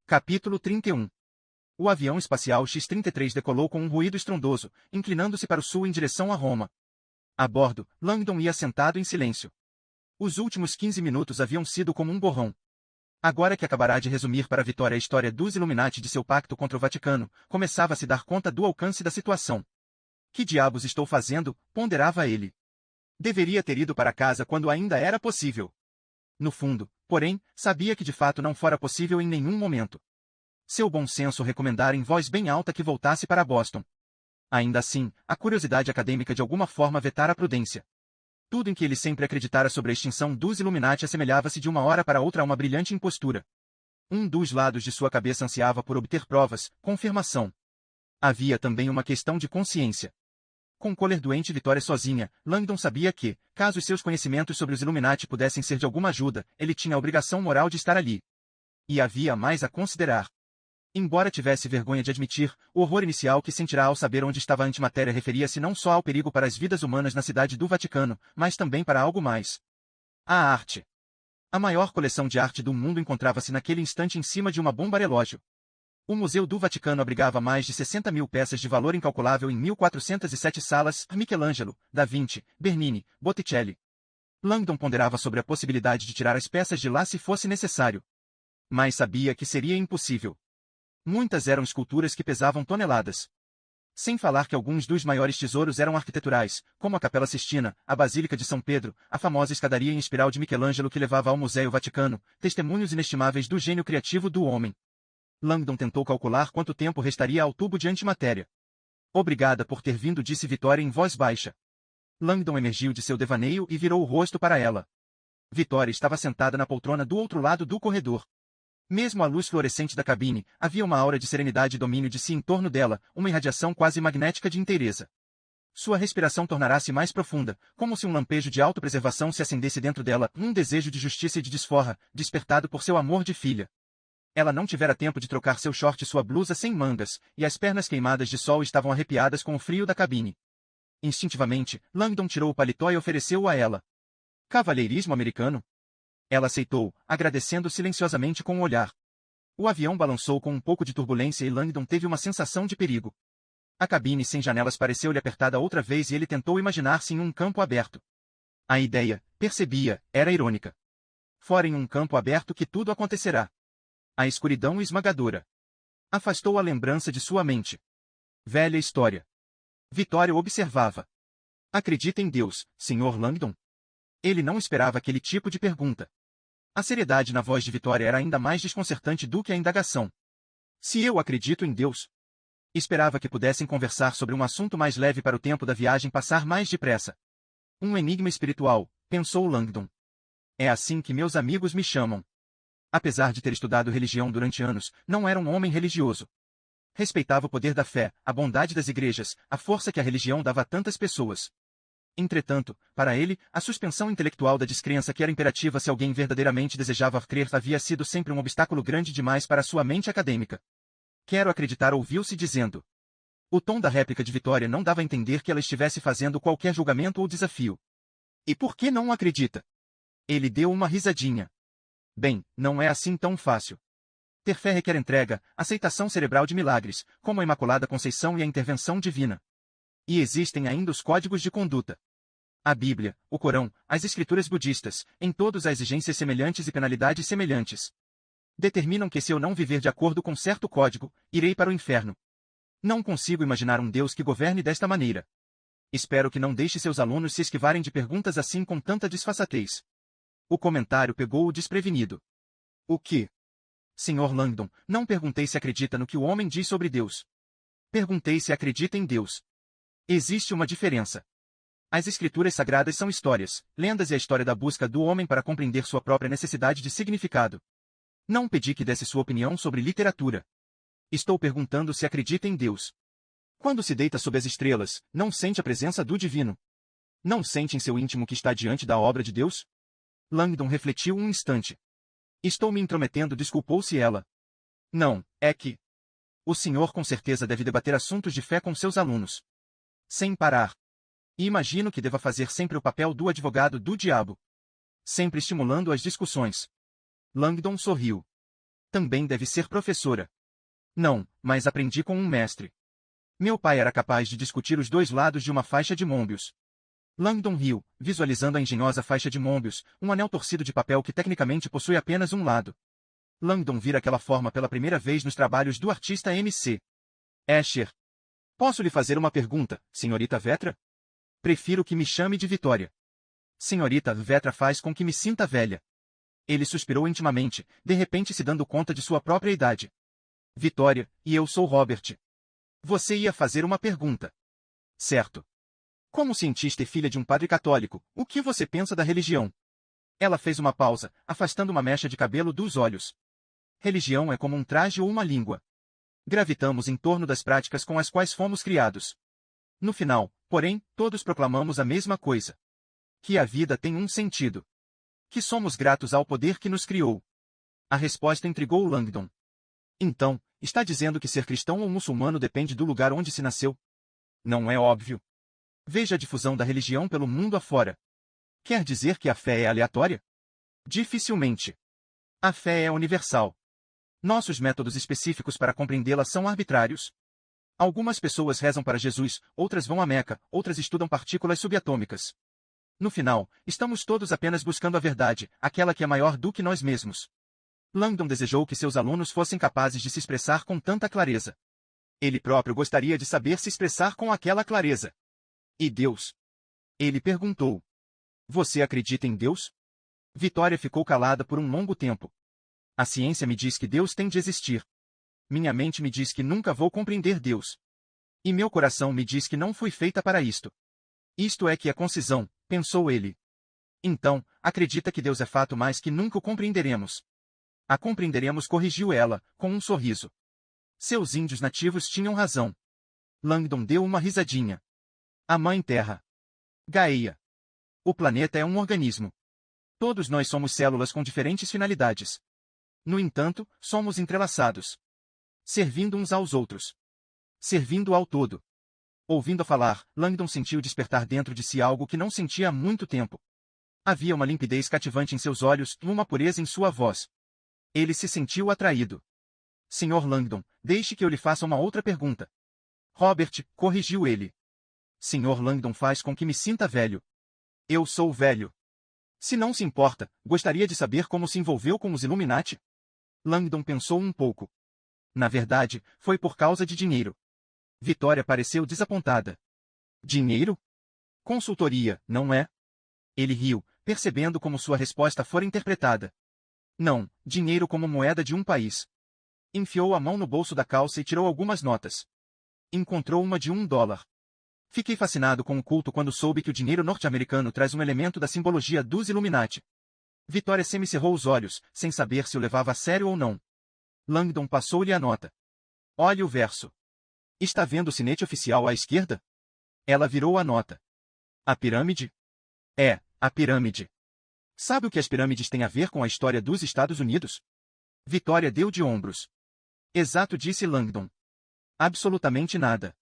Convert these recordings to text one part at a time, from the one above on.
Capítulo 31. O avião espacial X-33 decolou com um ruído estrondoso, inclinando-se para o sul em direção a Roma. A bordo, Langdon ia sentado em silêncio. Os últimos 15 minutos haviam sido como um borrão. Agora que acabará de resumir para Vitória a história dos Illuminati de seu pacto contra o Vaticano, começava a se dar conta do alcance da situação. Que diabos estou fazendo? Ponderava ele. Deveria ter ido para casa quando ainda era possível. No fundo, porém, sabia que de fato não fora possível em nenhum momento. Seu bom senso recomendara em voz bem alta que voltasse para Boston. Ainda assim, a curiosidade acadêmica de alguma forma vetara a prudência. Tudo em que ele sempre acreditara sobre a extinção dos Illuminati assemelhava-se de uma hora para outra a uma brilhante impostura. Um dos lados de sua cabeça ansiava por obter provas, confirmação. Havia também uma questão de consciência. Com Kohler doente e Vitória sozinha, Langdon sabia que, caso os seus conhecimentos sobre os Illuminati pudessem ser de alguma ajuda, ele tinha a obrigação moral de estar ali. E havia mais a considerar. Embora tivesse vergonha de admitir, o horror inicial que sentirá ao saber onde estava a antimatéria referia-se não só ao perigo para as vidas humanas na cidade do Vaticano, mas também para algo mais. A arte. A maior coleção de arte do mundo encontrava-se naquele instante em cima de uma bomba-relógio. O Museu do Vaticano abrigava mais de 60.000 peças de valor incalculável em 1.407 salas, Michelangelo, Da Vinci, Bernini, Botticelli. Langdon ponderava sobre a possibilidade de tirar as peças de lá se fosse necessário. Mas sabia que seria impossível. Muitas eram esculturas que pesavam toneladas. Sem falar que alguns dos maiores tesouros eram arquiteturais, como a Capela Sistina, a Basílica de São Pedro, a famosa escadaria em espiral de Michelangelo que levava ao Museu Vaticano, testemunhos inestimáveis do gênio criativo do homem. Langdon tentou calcular quanto tempo restaria ao tubo de antimatéria. Obrigada por ter vindo, disse Vitória em voz baixa. Langdon emergiu de seu devaneio e virou o rosto para ela. Vitória estava sentada na poltrona do outro lado do corredor. Mesmo à luz fluorescente da cabine, havia uma aura de serenidade e domínio de si em torno dela, uma irradiação quase magnética de inteireza. Sua respiração tornara-se mais profunda, como se um lampejo de autopreservação se acendesse dentro dela, um desejo de justiça e de desforra, despertado por seu amor de filha. Ela não tivera tempo de trocar seu short e sua blusa sem mangas, e as pernas queimadas de sol estavam arrepiadas com o frio da cabine. Instintivamente, Langdon tirou o paletó e ofereceu-o a ela. Cavalheirismo americano? Ela aceitou, agradecendo silenciosamente com o olhar. O avião balançou com um pouco de turbulência e Langdon teve uma sensação de perigo. A cabine sem janelas pareceu-lhe apertada outra vez e ele tentou imaginar-se em um campo aberto. A ideia, percebia, era irônica. Fora em um campo aberto que tudo acontecerá. A escuridão esmagadora. Afastou a lembrança de sua mente. Velha história. Vitória observava. Acredita em Deus, Sr. Langdon? Ele não esperava aquele tipo de pergunta. A seriedade na voz de Vitória era ainda mais desconcertante do que a indagação. Se eu acredito em Deus? Esperava que pudessem conversar sobre um assunto mais leve para o tempo da viagem passar mais depressa. Um enigma espiritual, pensou Langdon. É assim que meus amigos me chamam. Apesar de ter estudado religião durante anos, não era um homem religioso. Respeitava o poder da fé, a bondade das igrejas, a força que a religião dava a tantas pessoas. Entretanto, para ele, a suspensão intelectual da descrença que era imperativa se alguém verdadeiramente desejava crer havia sido sempre um obstáculo grande demais para sua mente acadêmica. Quero acreditar, ouviu-se dizendo. O tom da réplica de Vitória não dava a entender que ela estivesse fazendo qualquer julgamento ou desafio. E por que não acredita? Ele deu uma risadinha. Bem, não é assim tão fácil. Ter fé requer entrega, aceitação cerebral de milagres, como a Imaculada Conceição e a intervenção divina. E existem ainda os códigos de conduta. A Bíblia, o Corão, as escrituras budistas, em todos há exigências semelhantes e penalidades semelhantes. Determinam que se eu não viver de acordo com certo código, irei para o inferno. Não consigo imaginar um Deus que governe desta maneira. Espero que não deixe seus alunos se esquivarem de perguntas assim com tanta disfarçatez. O comentário pegou-o desprevenido. O que? Sr. Langdon, não perguntei se acredita no que o homem diz sobre Deus. Perguntei se acredita em Deus. Existe uma diferença. As escrituras sagradas são histórias, lendas e a história da busca do homem para compreender sua própria necessidade de significado. Não pedi que desse sua opinião sobre literatura. Estou perguntando se acredita em Deus. Quando se deita sob as estrelas, não sente a presença do divino? Não sente em seu íntimo que está diante da obra de Deus? Langdon refletiu um instante. Estou me intrometendo, desculpou-se ela. Não, é que... O senhor com certeza deve debater assuntos de fé com seus alunos. Sem parar. E imagino que deva fazer sempre o papel do advogado do diabo. Sempre estimulando as discussões. Langdon sorriu. Também deve ser professora. Não, mas aprendi com um mestre. Meu pai era capaz de discutir os dois lados de uma faixa de Möbius. Langdon riu, visualizando a engenhosa faixa de Möbius, um anel torcido de papel que tecnicamente possui apenas um lado. Langdon vira aquela forma pela primeira vez nos trabalhos do artista M.C. Escher. Posso lhe fazer uma pergunta, senhorita Vetra? Prefiro que me chame de Vitória. Senhorita Vetra faz com que me sinta velha. Ele suspirou intimamente, de repente se dando conta de sua própria idade. Vitória, e eu sou Robert. Você ia fazer uma pergunta. Certo. Como cientista e filha de um padre católico, o que você pensa da religião? Ela fez uma pausa, afastando uma mecha de cabelo dos olhos. Religião é como um traje ou uma língua. Gravitamos em torno das práticas com as quais fomos criados. No final, porém, todos proclamamos a mesma coisa. Que a vida tem um sentido. Que somos gratos ao poder que nos criou. A resposta intrigou Langdon. Então, está dizendo que ser cristão ou muçulmano depende do lugar onde se nasceu? Não é óbvio. Veja a difusão da religião pelo mundo afora. Quer dizer que a fé é aleatória? Dificilmente. A fé é universal. Nossos métodos específicos para compreendê-la são arbitrários. Algumas pessoas rezam para Jesus, outras vão a Meca, outras estudam partículas subatômicas. No final, estamos todos apenas buscando a verdade, aquela que é maior do que nós mesmos. Langdon desejou que seus alunos fossem capazes de se expressar com tanta clareza. Ele próprio gostaria de saber se expressar com aquela clareza. E Deus? Ele perguntou. Você acredita em Deus? Vitória ficou calada por um longo tempo. A ciência me diz que Deus tem de existir. Minha mente me diz que nunca vou compreender Deus. E meu coração me diz que não fui feita para isto. Isto é que é concisão, pensou ele. Então, acredita que Deus é fato, mas que nunca o compreenderemos. A compreenderemos, corrigiu ela, com um sorriso. Seus índios nativos tinham razão. Langdon deu uma risadinha. A Mãe Terra. Gaia. O planeta é um organismo. Todos nós somos células com diferentes finalidades. No entanto, somos entrelaçados. Servindo uns aos outros. Servindo ao todo. Ouvindo a falar, Langdon sentiu despertar dentro de si algo que não sentia há muito tempo. Havia uma limpidez cativante em seus olhos e uma pureza em sua voz. Ele se sentiu atraído. Sr. Langdon, deixe que eu lhe faça uma outra pergunta. Robert, corrigiu ele. Sr. Langdon faz com que me sinta velho. Eu sou velho. Se não se importa, gostaria de saber como se envolveu com os Illuminati? Langdon pensou um pouco. Na verdade, foi por causa de dinheiro. Vitória pareceu desapontada. Dinheiro? Consultoria, não é? Ele riu, percebendo como sua resposta fora interpretada. Não, dinheiro como moeda de um país. Enfiou a mão no bolso da calça e tirou algumas notas. Encontrou uma de $1. Fiquei fascinado com o culto quando soube que o dinheiro norte-americano traz um elemento da simbologia dos Illuminati. Vitória semicerrou os olhos, sem saber se o levava a sério ou não. Langdon passou-lhe a nota. Olhe o verso. Está vendo o sinete oficial à esquerda? Ela virou a nota. A pirâmide? É, a pirâmide. Sabe o que as pirâmides têm a ver com a história dos Estados Unidos? Vitória deu de ombros. Exato, disse Langdon. Absolutamente nada.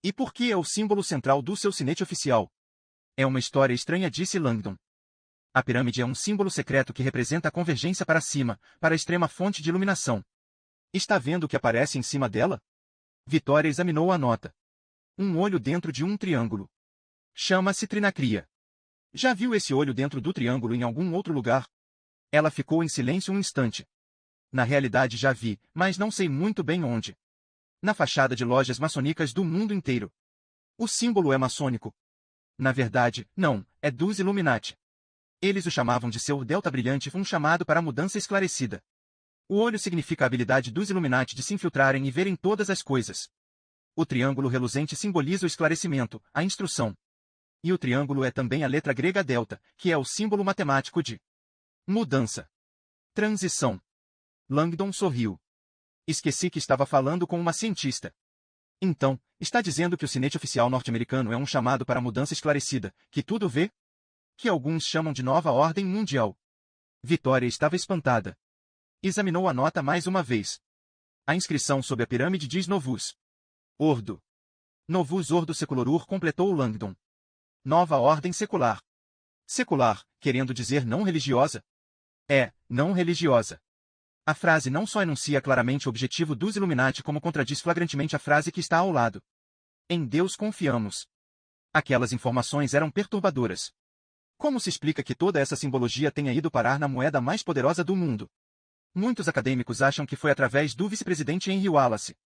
E por que é o símbolo central do seu sinete oficial? É uma história estranha, disse Langdon. A pirâmide é um símbolo secreto que representa a convergência para cima, para a extrema fonte de iluminação. Está vendo o que aparece em cima dela? Vitória examinou a nota. Um olho dentro de um triângulo. Chama-se trinacria. Já viu esse olho dentro do triângulo em algum outro lugar? Ela ficou em silêncio um instante. Na realidade já vi, mas não sei muito bem onde. Na fachada de lojas maçônicas do mundo inteiro. O símbolo é maçônico. Na verdade, não, é dos Illuminati. Eles o chamavam de seu delta brilhante, um chamado para a mudança esclarecida. O olho significa a habilidade dos Illuminati de se infiltrarem e verem todas as coisas. O triângulo reluzente simboliza o esclarecimento, a instrução. E o triângulo é também a letra grega delta, que é o símbolo matemático de mudança. Transição. Langdon sorriu. Esqueci que estava falando com uma cientista. Então, está dizendo que o sinete oficial norte-americano é um chamado para a mudança esclarecida, que tudo vê? Que alguns chamam de nova ordem mundial. Vitória estava espantada. Examinou a nota mais uma vez. A inscrição sob a pirâmide diz Novus Ordo. Novus Ordo Seculorur, completou Langdon. Nova ordem secular. Secular, querendo dizer não religiosa? É, não religiosa. A frase não só enuncia claramente o objetivo dos Illuminati como contradiz flagrantemente a frase que está ao lado. Em Deus confiamos. Aquelas informações eram perturbadoras. Como se explica que toda essa simbologia tenha ido parar na moeda mais poderosa do mundo? Muitos acadêmicos acham que foi através do vice-presidente Henry Wallace.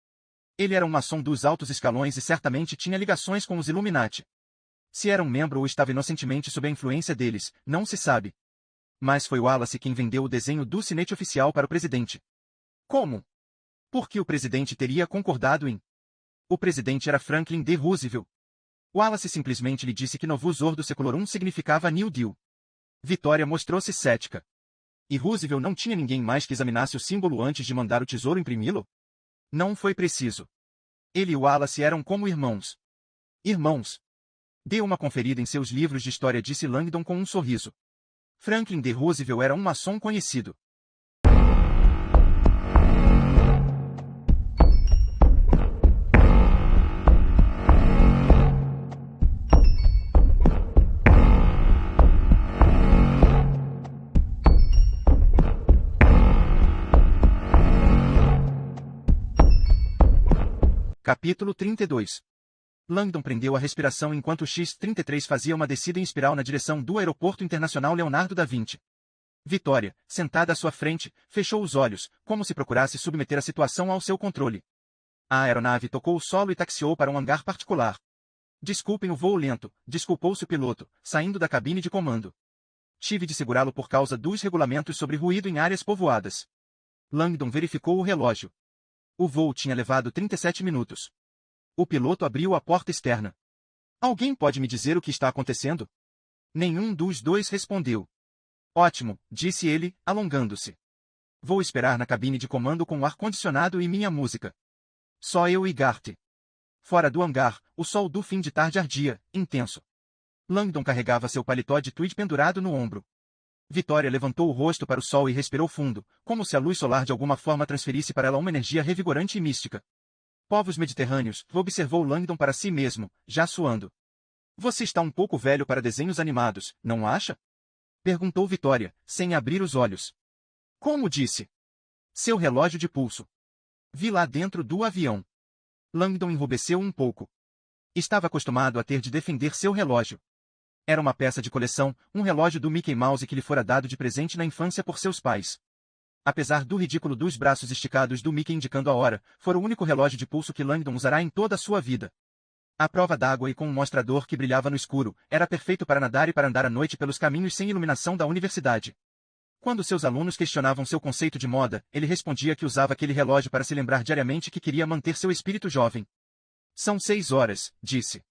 Ele era um maçom dos altos escalões e certamente tinha ligações com os Illuminati. Se era um membro ou estava inocentemente sob a influência deles, não se sabe. Mas foi Wallace quem vendeu o desenho do sinete oficial para o presidente. Como? Por que o presidente teria concordado em? O presidente era Franklin D. Roosevelt. Wallace simplesmente lhe disse que Novus Ordo Seclorum significava New Deal. Vitória mostrou-se cética. E Roosevelt não tinha ninguém mais que examinasse o símbolo antes de mandar o tesouro imprimi-lo? Não foi preciso. Ele e Wallace eram como irmãos. Irmãos. Deu uma conferida em seus livros de história, disse Langdon com um sorriso. Franklin D. Roosevelt era um maçom conhecido. Capítulo 32. Langdon prendeu a respiração enquanto o X-33 fazia uma descida em espiral na direção do Aeroporto Internacional Leonardo da Vinci. Vitória, sentada à sua frente, fechou os olhos, como se procurasse submeter a situação ao seu controle. A aeronave tocou o solo e taxiou para um hangar particular. Desculpem o voo lento, desculpou-se o piloto, saindo da cabine de comando. Tive de segurá-lo por causa dos regulamentos sobre ruído em áreas povoadas. Langdon verificou o relógio. O voo tinha levado 37 minutos. O piloto abriu a porta externa. Alguém pode me dizer o que está acontecendo? Nenhum dos dois respondeu. Ótimo, disse ele, alongando-se. Vou esperar na cabine de comando com o ar-condicionado e minha música. Só eu e Gart. Fora do hangar, o sol do fim de tarde ardia, intenso. Langdon carregava seu paletó de tweed pendurado no ombro. Vitória levantou o rosto para o sol e respirou fundo, como se a luz solar de alguma forma transferisse para ela uma energia revigorante e mística. Povos mediterrâneos, observou Langdon para si mesmo, já suando. Você está um pouco velho para desenhos animados, não acha? Perguntou Vitória, sem abrir os olhos. Como disse? Seu relógio de pulso. Vi lá dentro do avião. Langdon enrubesceu um pouco. Estava acostumado a ter de defender seu relógio. Era uma peça de coleção, um relógio do Mickey Mouse que lhe fora dado de presente na infância por seus pais. Apesar do ridículo dos braços esticados do Mickey indicando a hora, fora o único relógio de pulso que Langdon usará em toda a sua vida. À prova d'água e com um mostrador que brilhava no escuro, era perfeito para nadar e para andar à noite pelos caminhos sem iluminação da universidade. Quando seus alunos questionavam seu conceito de moda, ele respondia que usava aquele relógio para se lembrar diariamente que queria manter seu espírito jovem. São 6 horas, disse.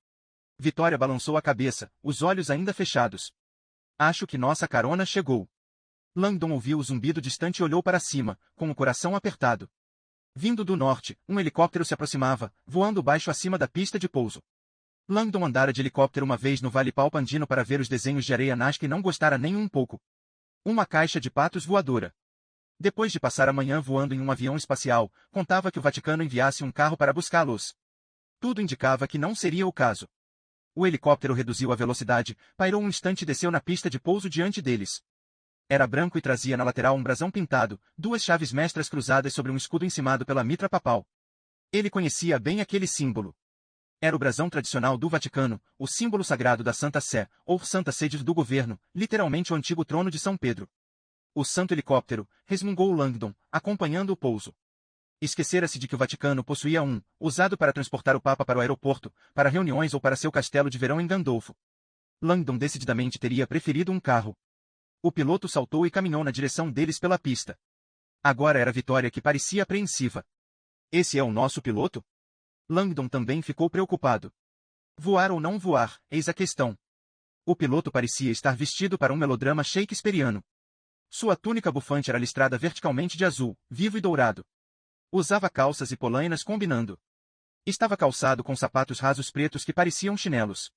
Vitória balançou a cabeça, os olhos ainda fechados. Acho que nossa carona chegou. Langdon ouviu o zumbido distante e olhou para cima, com o coração apertado. Vindo do norte, um helicóptero se aproximava, voando baixo acima da pista de pouso. Langdon andara de helicóptero uma vez no Vale Palpandino para ver os desenhos de areia Nazca e não gostara nem um pouco. Uma caixa de patos voadora. Depois de passar a manhã voando em um avião espacial, contava que o Vaticano enviasse um carro para buscá-los. Tudo indicava que não seria o caso. O helicóptero reduziu a velocidade, pairou um instante e desceu na pista de pouso diante deles. Era branco e trazia na lateral um brasão pintado, 2 chaves mestras cruzadas sobre um escudo encimado pela mitra papal. Ele conhecia bem aquele símbolo. Era o brasão tradicional do Vaticano, o símbolo sagrado da Santa Sé, ou Santa Sede do governo, literalmente o antigo trono de São Pedro. O santo helicóptero, resmungou Langdon, acompanhando o pouso. Esquecera-se de que o Vaticano possuía um, usado para transportar o Papa para o aeroporto, para reuniões ou para seu castelo de verão em Gandolfo. Langdon decididamente teria preferido um carro. O piloto saltou e caminhou na direção deles pela pista. Agora era Vitória que parecia apreensiva. Esse é o nosso piloto? Langdon também ficou preocupado. Voar ou não voar, eis a questão. O piloto parecia estar vestido para um melodrama shakespeariano. Sua túnica bufante era listrada verticalmente de azul, vivo e dourado. Usava calças e polainas combinando. Estava calçado com sapatos rasos pretos que pareciam chinelos.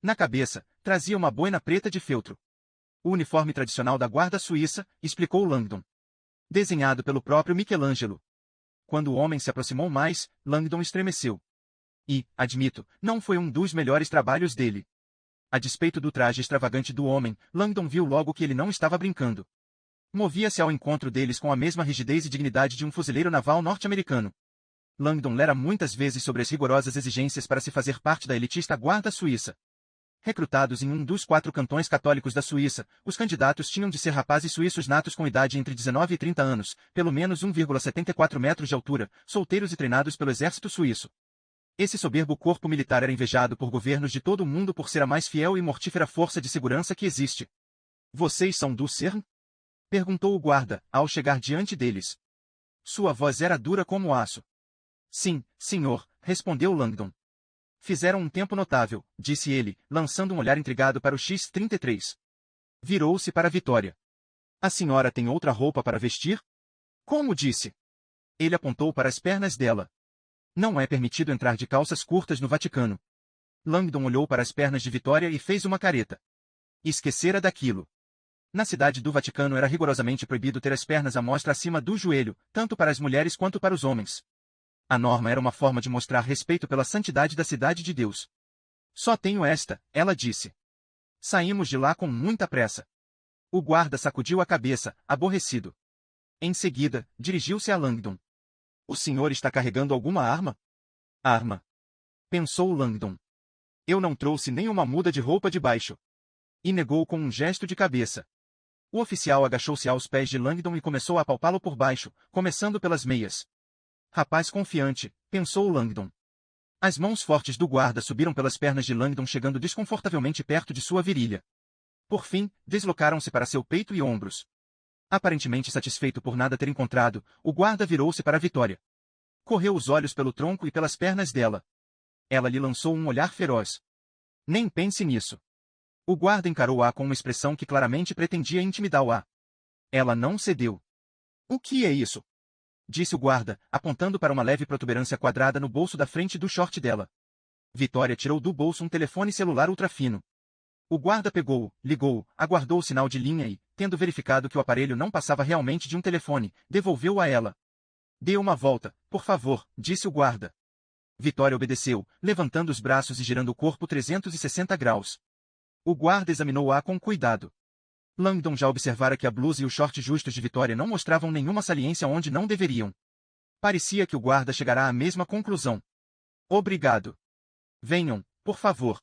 Na cabeça, trazia uma boina preta de feltro. O uniforme tradicional da guarda suíça, explicou Langdon. Desenhado pelo próprio Michelangelo. Quando o homem se aproximou mais, Langdon estremeceu. E, admito, não foi um dos melhores trabalhos dele. A despeito do traje extravagante do homem, Langdon viu logo que ele não estava brincando. movia-se ao encontro deles com a mesma rigidez e dignidade de um fuzileiro naval norte-americano. Langdon lera muitas vezes sobre as rigorosas exigências para se fazer parte da elitista Guarda Suíça. Recrutados em um dos 4 cantões católicos da Suíça, os candidatos tinham de ser rapazes suíços natos com idade entre 19 e 30 anos, pelo menos 1,74 metros de altura, solteiros e treinados pelo exército suíço. Esse soberbo corpo militar era invejado por governos de todo o mundo por ser a mais fiel e mortífera força de segurança que existe. Vocês são do CERN? Perguntou o guarda, ao chegar diante deles. Sua voz era dura como aço. Sim, senhor, respondeu Langdon. Fizeram um tempo notável, disse ele, lançando um olhar intrigado para o X-33. Virou-se para Vitória. A senhora tem outra roupa para vestir? Como disse? Ele apontou para as pernas dela. Não é permitido entrar de calças curtas no Vaticano. Langdon olhou para as pernas de Vitória e fez uma careta. Esquecera daquilo. Na cidade do Vaticano era rigorosamente proibido ter as pernas à mostra acima do joelho, tanto para as mulheres quanto para os homens. A norma era uma forma de mostrar respeito pela santidade da cidade de Deus. Só tenho esta, ela disse. Saímos de lá com muita pressa. O guarda sacudiu a cabeça, aborrecido. Em seguida, dirigiu-se a Langdon. O senhor está carregando alguma arma? Arma. Pensou Langdon. Eu não trouxe nem uma muda de roupa de baixo. E negou com um gesto de cabeça. O oficial agachou-se aos pés de Langdon e começou a apalpá-lo por baixo, começando pelas meias. Rapaz confiante, pensou Langdon. As mãos fortes do guarda subiram pelas pernas de Langdon, chegando desconfortavelmente perto de sua virilha. Por fim, deslocaram-se para seu peito e ombros. Aparentemente satisfeito por nada ter encontrado, o guarda virou-se para Vitória. Correu os olhos pelo tronco e pelas pernas dela. Ela lhe lançou um olhar feroz. Nem pense nisso. O guarda encarou-a com uma expressão que claramente pretendia intimidá-la. Ela não cedeu. O que é isso? Disse o guarda, apontando para uma leve protuberância quadrada no bolso da frente do short dela. Vitória tirou do bolso um telefone celular ultrafino. O guarda pegou-o, ligou-o, aguardou o sinal de linha e, tendo verificado que o aparelho não passava realmente de um telefone, devolveu-o a ela. Dê uma volta, por favor, disse o guarda. Vitória obedeceu, levantando os braços e girando o corpo 360 graus. O guarda examinou-a com cuidado. Langdon já observara que a blusa e o short justos de Vitória não mostravam nenhuma saliência onde não deveriam. Parecia que o guarda chegará à mesma conclusão. Obrigado. Venham, por favor.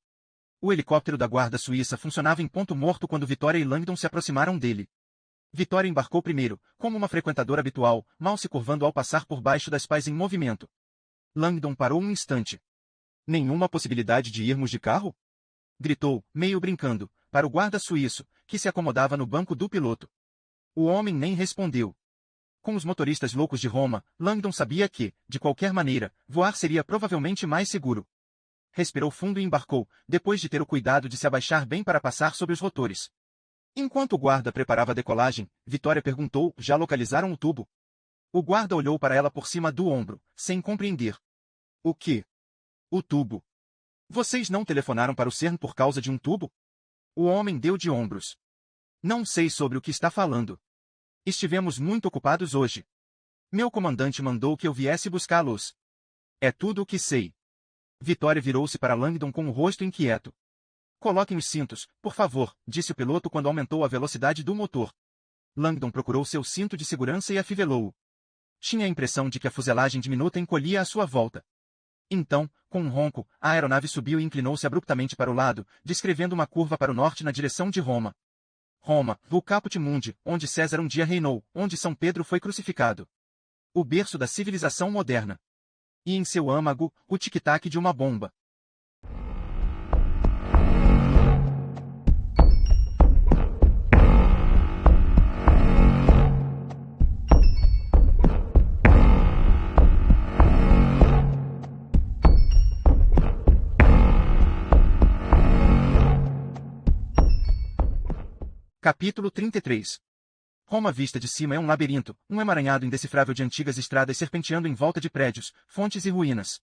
O helicóptero da Guarda Suíça funcionava em ponto morto quando Vitória e Langdon se aproximaram dele. Vitória embarcou primeiro, como uma frequentadora habitual, mal se curvando ao passar por baixo das pás em movimento. Langdon parou um instante. Nenhuma possibilidade de irmos de carro? Gritou, meio brincando, para o guarda suíço, que se acomodava no banco do piloto. O homem nem respondeu. Com os motoristas loucos de Roma, Langdon sabia que, de qualquer maneira, voar seria provavelmente mais seguro. Respirou fundo e embarcou, depois de ter o cuidado de se abaixar bem para passar sobre os rotores. Enquanto o guarda preparava a decolagem, Vitória perguntou: já localizaram o tubo? O guarda olhou para ela por cima do ombro, sem compreender. O quê? O tubo. Vocês não telefonaram para o CERN por causa de um tubo? O homem deu de ombros. Não sei sobre o que está falando. Estivemos muito ocupados hoje. Meu comandante mandou que eu viesse buscá-los. É tudo o que sei. Vitória virou-se para Langdon com o rosto inquieto. Coloquem os cintos, por favor, disse o piloto quando aumentou a velocidade do motor. Langdon procurou seu cinto de segurança e afivelou-o. Tinha a impressão de que a fuselagem diminuta encolhia à sua volta. Então, com um ronco, a aeronave subiu e inclinou-se abruptamente para o lado, descrevendo uma curva para o norte na direção de Roma. Roma, o Caput Mundi, onde César um dia reinou, onde São Pedro foi crucificado. O berço da civilização moderna. E em seu âmago, o tic-tac de uma bomba. Capítulo 33. Roma vista de cima é um labirinto, um emaranhado indecifrável de antigas estradas serpenteando em volta de prédios, fontes e ruínas.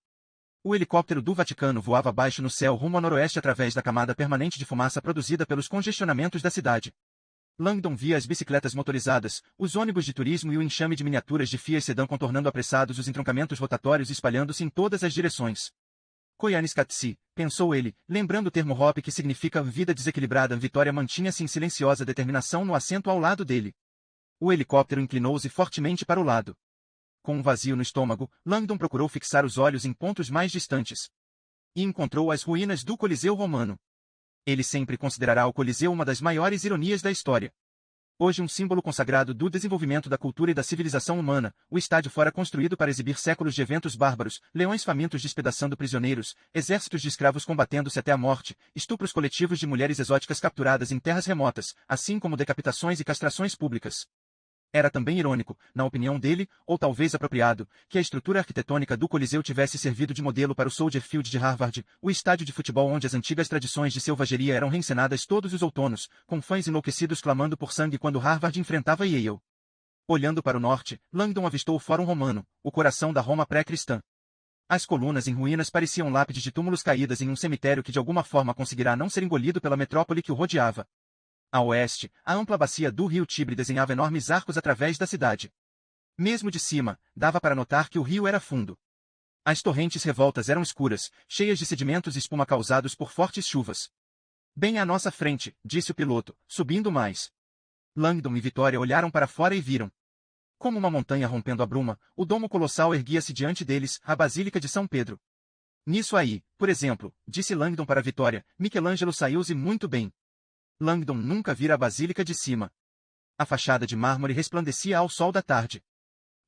O helicóptero do Vaticano voava abaixo no céu rumo a noroeste através da camada permanente de fumaça produzida pelos congestionamentos da cidade. Langdon via as bicicletas motorizadas, os ônibus de turismo e o enxame de miniaturas de Fiat Sedan contornando apressados os entroncamentos rotatórios espalhando-se em todas as direções. Koyaanisqatsi, pensou ele, lembrando o termo hop que significa vida desequilibrada. Vitória mantinha-se em silenciosa determinação no assento ao lado dele. O helicóptero inclinou-se fortemente para o lado. Com um vazio no estômago, Langdon procurou fixar os olhos em pontos mais distantes. E encontrou as ruínas do Coliseu Romano. Ele sempre considerará o Coliseu uma das maiores ironias da história. Hoje um símbolo consagrado do desenvolvimento da cultura e da civilização humana, o estádio fora construído para exibir séculos de eventos bárbaros, leões famintos despedaçando prisioneiros, exércitos de escravos combatendo-se até a morte, estupros coletivos de mulheres exóticas capturadas em terras remotas, assim como decapitações e castrações públicas. Era também irônico, na opinião dele, ou talvez apropriado, que a estrutura arquitetônica do Coliseu tivesse servido de modelo para o Soldier Field de Harvard, o estádio de futebol onde as antigas tradições de selvageria eram reencenadas todos os outonos, com fãs enlouquecidos clamando por sangue quando Harvard enfrentava Yale. Olhando para o norte, Langdon avistou o Fórum Romano, o coração da Roma pré-cristã. As colunas em ruínas pareciam lápides de túmulos caídas em um cemitério que de alguma forma conseguirá não ser engolido pela metrópole que o rodeava. A oeste, a ampla bacia do rio Tibre desenhava enormes arcos através da cidade. Mesmo de cima, dava para notar que o rio era fundo. As torrentes revoltas eram escuras, cheias de sedimentos e espuma causados por fortes chuvas. Bem à nossa frente, disse o piloto, subindo mais. Langdon e Vitória olharam para fora e viram. Como uma montanha rompendo a bruma, o domo colossal erguia-se diante deles, a Basílica de São Pedro. Nisso aí, por exemplo, disse Langdon para Vitória, Michelangelo saiu-se muito bem. Langdon nunca vira a basílica de cima. A fachada de mármore resplandecia ao sol da tarde.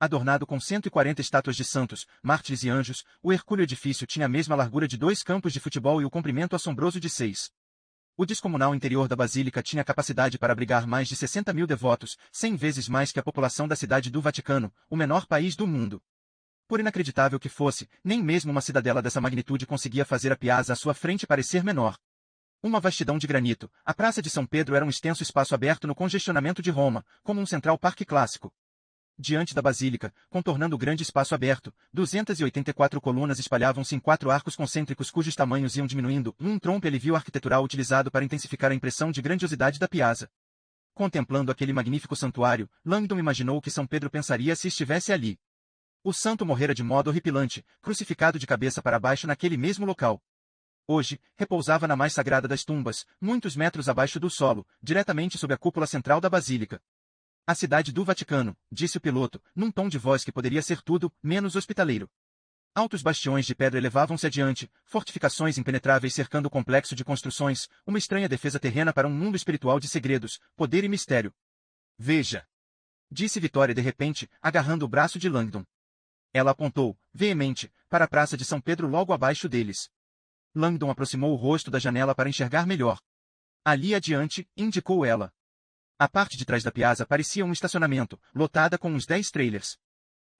Adornado com 140 estátuas de santos, mártires e anjos, o hercúleo edifício tinha a mesma largura de 2 campos de futebol e o comprimento assombroso de 6. O descomunal interior da basílica tinha capacidade para abrigar mais de 60.000 devotos, 100 vezes mais que a população da cidade do Vaticano, o menor país do mundo. Por inacreditável que fosse, nem mesmo uma cidadela dessa magnitude conseguia fazer a Piazza à sua frente parecer menor. Uma vastidão de granito, a Praça de São Pedro era um extenso espaço aberto no congestionamento de Roma, como um central parque clássico. Diante da basílica, contornando o grande espaço aberto, 284 colunas espalhavam-se em 4 arcos concêntricos cujos tamanhos iam diminuindo, um trompe alivio arquitetural utilizado para intensificar a impressão de grandiosidade da Piazza. Contemplando aquele magnífico santuário, Langdon imaginou o que São Pedro pensaria se estivesse ali. O santo morrera de modo horripilante, crucificado de cabeça para baixo naquele mesmo local. Hoje, repousava na mais sagrada das tumbas, muitos metros abaixo do solo, diretamente sob a cúpula central da basílica. A cidade do Vaticano, disse o piloto, num tom de voz que poderia ser tudo, menos hospitaleiro. Altos bastiões de pedra elevavam-se adiante, fortificações impenetráveis cercando o complexo de construções, uma estranha defesa terrena para um mundo espiritual de segredos, poder e mistério. Veja! Disse Vitória de repente, agarrando o braço de Langdon. Ela apontou, veemente, para a Praça de São Pedro logo abaixo deles. Langdon aproximou o rosto da janela para enxergar melhor. Ali adiante, indicou ela. A parte de trás da piazza parecia um estacionamento, lotada com uns 10 trailers.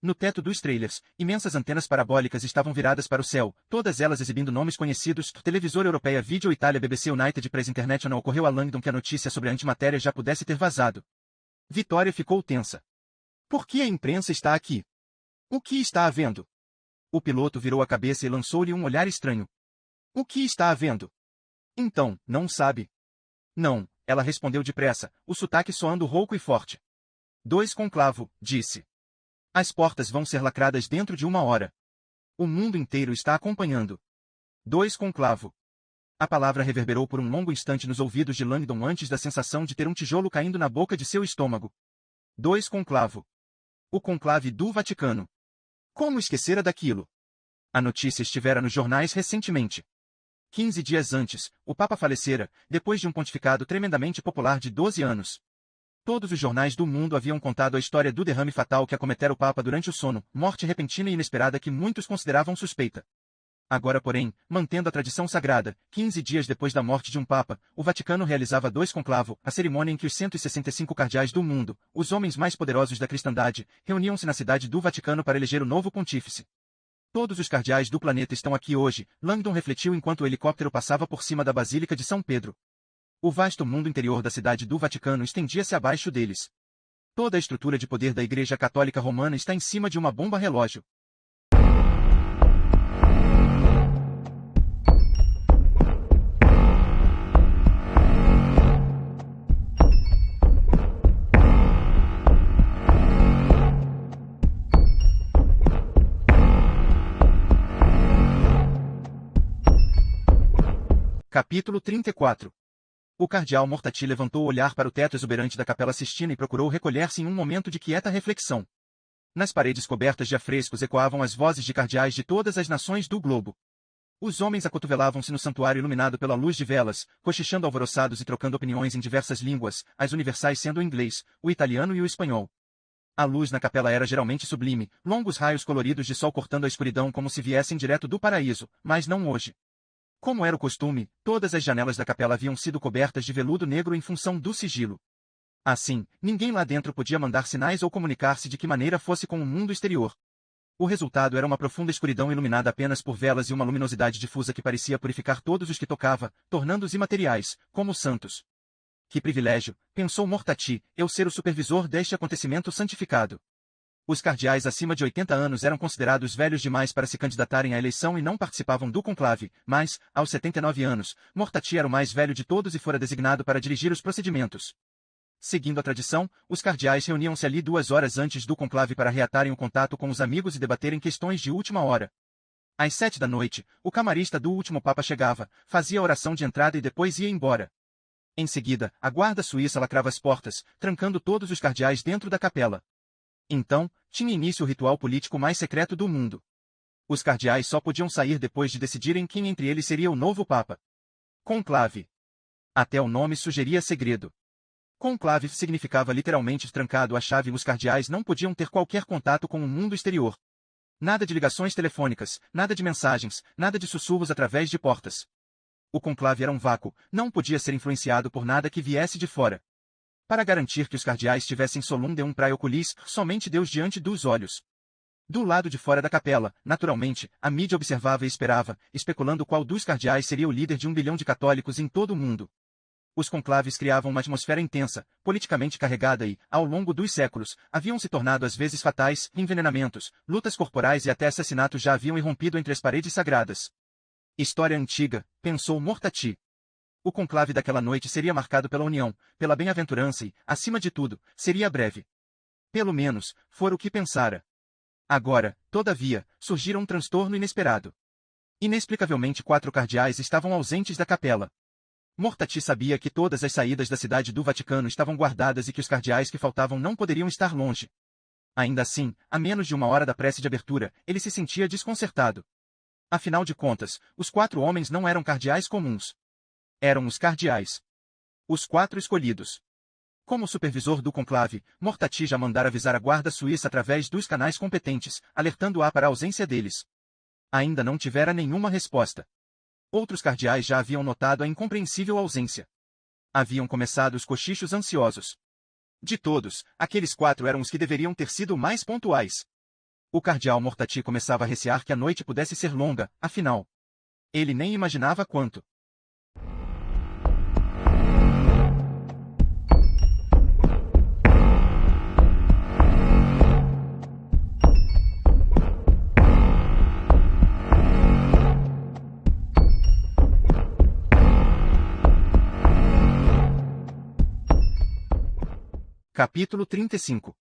No teto dos trailers, imensas antenas parabólicas estavam viradas para o céu, todas elas exibindo nomes conhecidos, televisor europeia Video Italia BBC United Press International. Ocorreu a Langdon que a notícia sobre a antimatéria já pudesse ter vazado. Vitória ficou tensa. Por que a imprensa está aqui? O que está havendo? O piloto virou a cabeça e lançou-lhe um olhar estranho. O que está havendo? Então, não sabe? Não, ela respondeu depressa, o sotaque soando rouco e forte. 2 conclavo, disse. As portas vão ser lacradas dentro de 1 hora. O mundo inteiro está acompanhando. 2 conclavo. A palavra reverberou por um longo instante nos ouvidos de Langdon antes da sensação de ter um tijolo caindo na boca de seu estômago. 2 conclavo. O conclave do Vaticano. Como esquecera daquilo? A notícia estivera nos jornais recentemente. 15 dias antes, o Papa falecera, depois de um pontificado tremendamente popular de 12 anos. Todos os jornais do mundo haviam contado a história do derrame fatal que acometera o Papa durante o sono, morte repentina e inesperada que muitos consideravam suspeita. Agora, porém, mantendo a tradição sagrada, 15 dias depois da morte de um Papa, o Vaticano realizava 2 conclavo, a cerimônia em que os 165 cardeais do mundo, os homens mais poderosos da cristandade, reuniam-se na cidade do Vaticano para eleger o novo pontífice. Todos os cardeais do planeta estão aqui hoje, Langdon refletiu enquanto o helicóptero passava por cima da Basílica de São Pedro. O vasto mundo interior da cidade do Vaticano estendia-se abaixo deles. Toda a estrutura de poder da Igreja Católica Romana está em cima de uma bomba relógio. Capítulo 34. O cardeal Mortati levantou o olhar para o teto exuberante da Capela Sistina e procurou recolher-se em um momento de quieta reflexão. Nas paredes cobertas de afrescos ecoavam as vozes de cardeais de todas as nações do globo. Os homens acotovelavam-se no santuário iluminado pela luz de velas, cochichando alvoroçados e trocando opiniões em diversas línguas, as universais sendo o inglês, o italiano e o espanhol. A luz na capela era geralmente sublime, longos raios coloridos de sol cortando a escuridão como se viessem direto do paraíso, mas não hoje. Como era o costume, todas as janelas da capela haviam sido cobertas de veludo negro em função do sigilo. Assim, ninguém lá dentro podia mandar sinais ou comunicar-se de que maneira fosse com o mundo exterior. O resultado era uma profunda escuridão iluminada apenas por velas e uma luminosidade difusa que parecia purificar todos os que tocava, tornando-os imateriais, como santos. Que privilégio, pensou Mortati, eu ser o supervisor deste acontecimento santificado. Os cardeais acima de 80 anos eram considerados velhos demais para se candidatarem à eleição e não participavam do conclave, mas, aos 79 anos, Mortati era o mais velho de todos e fora designado para dirigir os procedimentos. Seguindo a tradição, os cardeais reuniam-se ali 2 horas antes do conclave para reatarem o contato com os amigos e debaterem questões de última hora. Às 7 da noite, o camarista do último papa chegava, fazia a oração de entrada e depois ia embora. Em seguida, a guarda suíça lacrava as portas, trancando todos os cardeais dentro da capela. Então, tinha início o ritual político mais secreto do mundo. Os cardeais só podiam sair depois de decidirem quem entre eles seria o novo papa. Conclave. Até o nome sugeria segredo. Conclave significava literalmente trancado à chave e os cardeais não podiam ter qualquer contato com o mundo exterior. Nada de ligações telefônicas, nada de mensagens, nada de sussurros através de portas. O conclave era um vácuo, não podia ser influenciado por nada que viesse de fora. Para garantir que os cardeais tivessem solum de prae oculis, somente Deus diante dos olhos. Do lado de fora da capela, naturalmente, a mídia observava e esperava, especulando qual dos cardeais seria o líder de 1 bilhão de católicos em todo o mundo. Os conclaves criavam uma atmosfera intensa, politicamente carregada e, ao longo dos séculos, haviam se tornado às vezes fatais, envenenamentos, lutas corporais e até assassinatos já haviam irrompido entre as paredes sagradas. História antiga, pensou Mortati. O conclave daquela noite seria marcado pela união, pela bem-aventurança e, acima de tudo, seria breve. Pelo menos, fora o que pensara. Agora, todavia, surgira um transtorno inesperado. Inexplicavelmente 4 cardeais estavam ausentes da capela. Mortati sabia que todas as saídas da cidade do Vaticano estavam guardadas e que os cardeais que faltavam não poderiam estar longe. Ainda assim, a menos de 1 hora da prece de abertura, ele se sentia desconcertado. Afinal de contas, os 4 homens não eram cardeais comuns. Eram os cardeais. Os 4 escolhidos. Como supervisor do conclave, Mortati já mandara avisar a guarda suíça através dos canais competentes, alertando-a para a ausência deles. Ainda não tivera nenhuma resposta. Outros cardeais já haviam notado a incompreensível ausência. Haviam começado os cochichos ansiosos. De todos, aqueles 4 eram os que deveriam ter sido mais pontuais. O cardeal Mortati começava a recear que a noite pudesse ser longa, afinal. Ele nem imaginava quanto. Capítulo 35.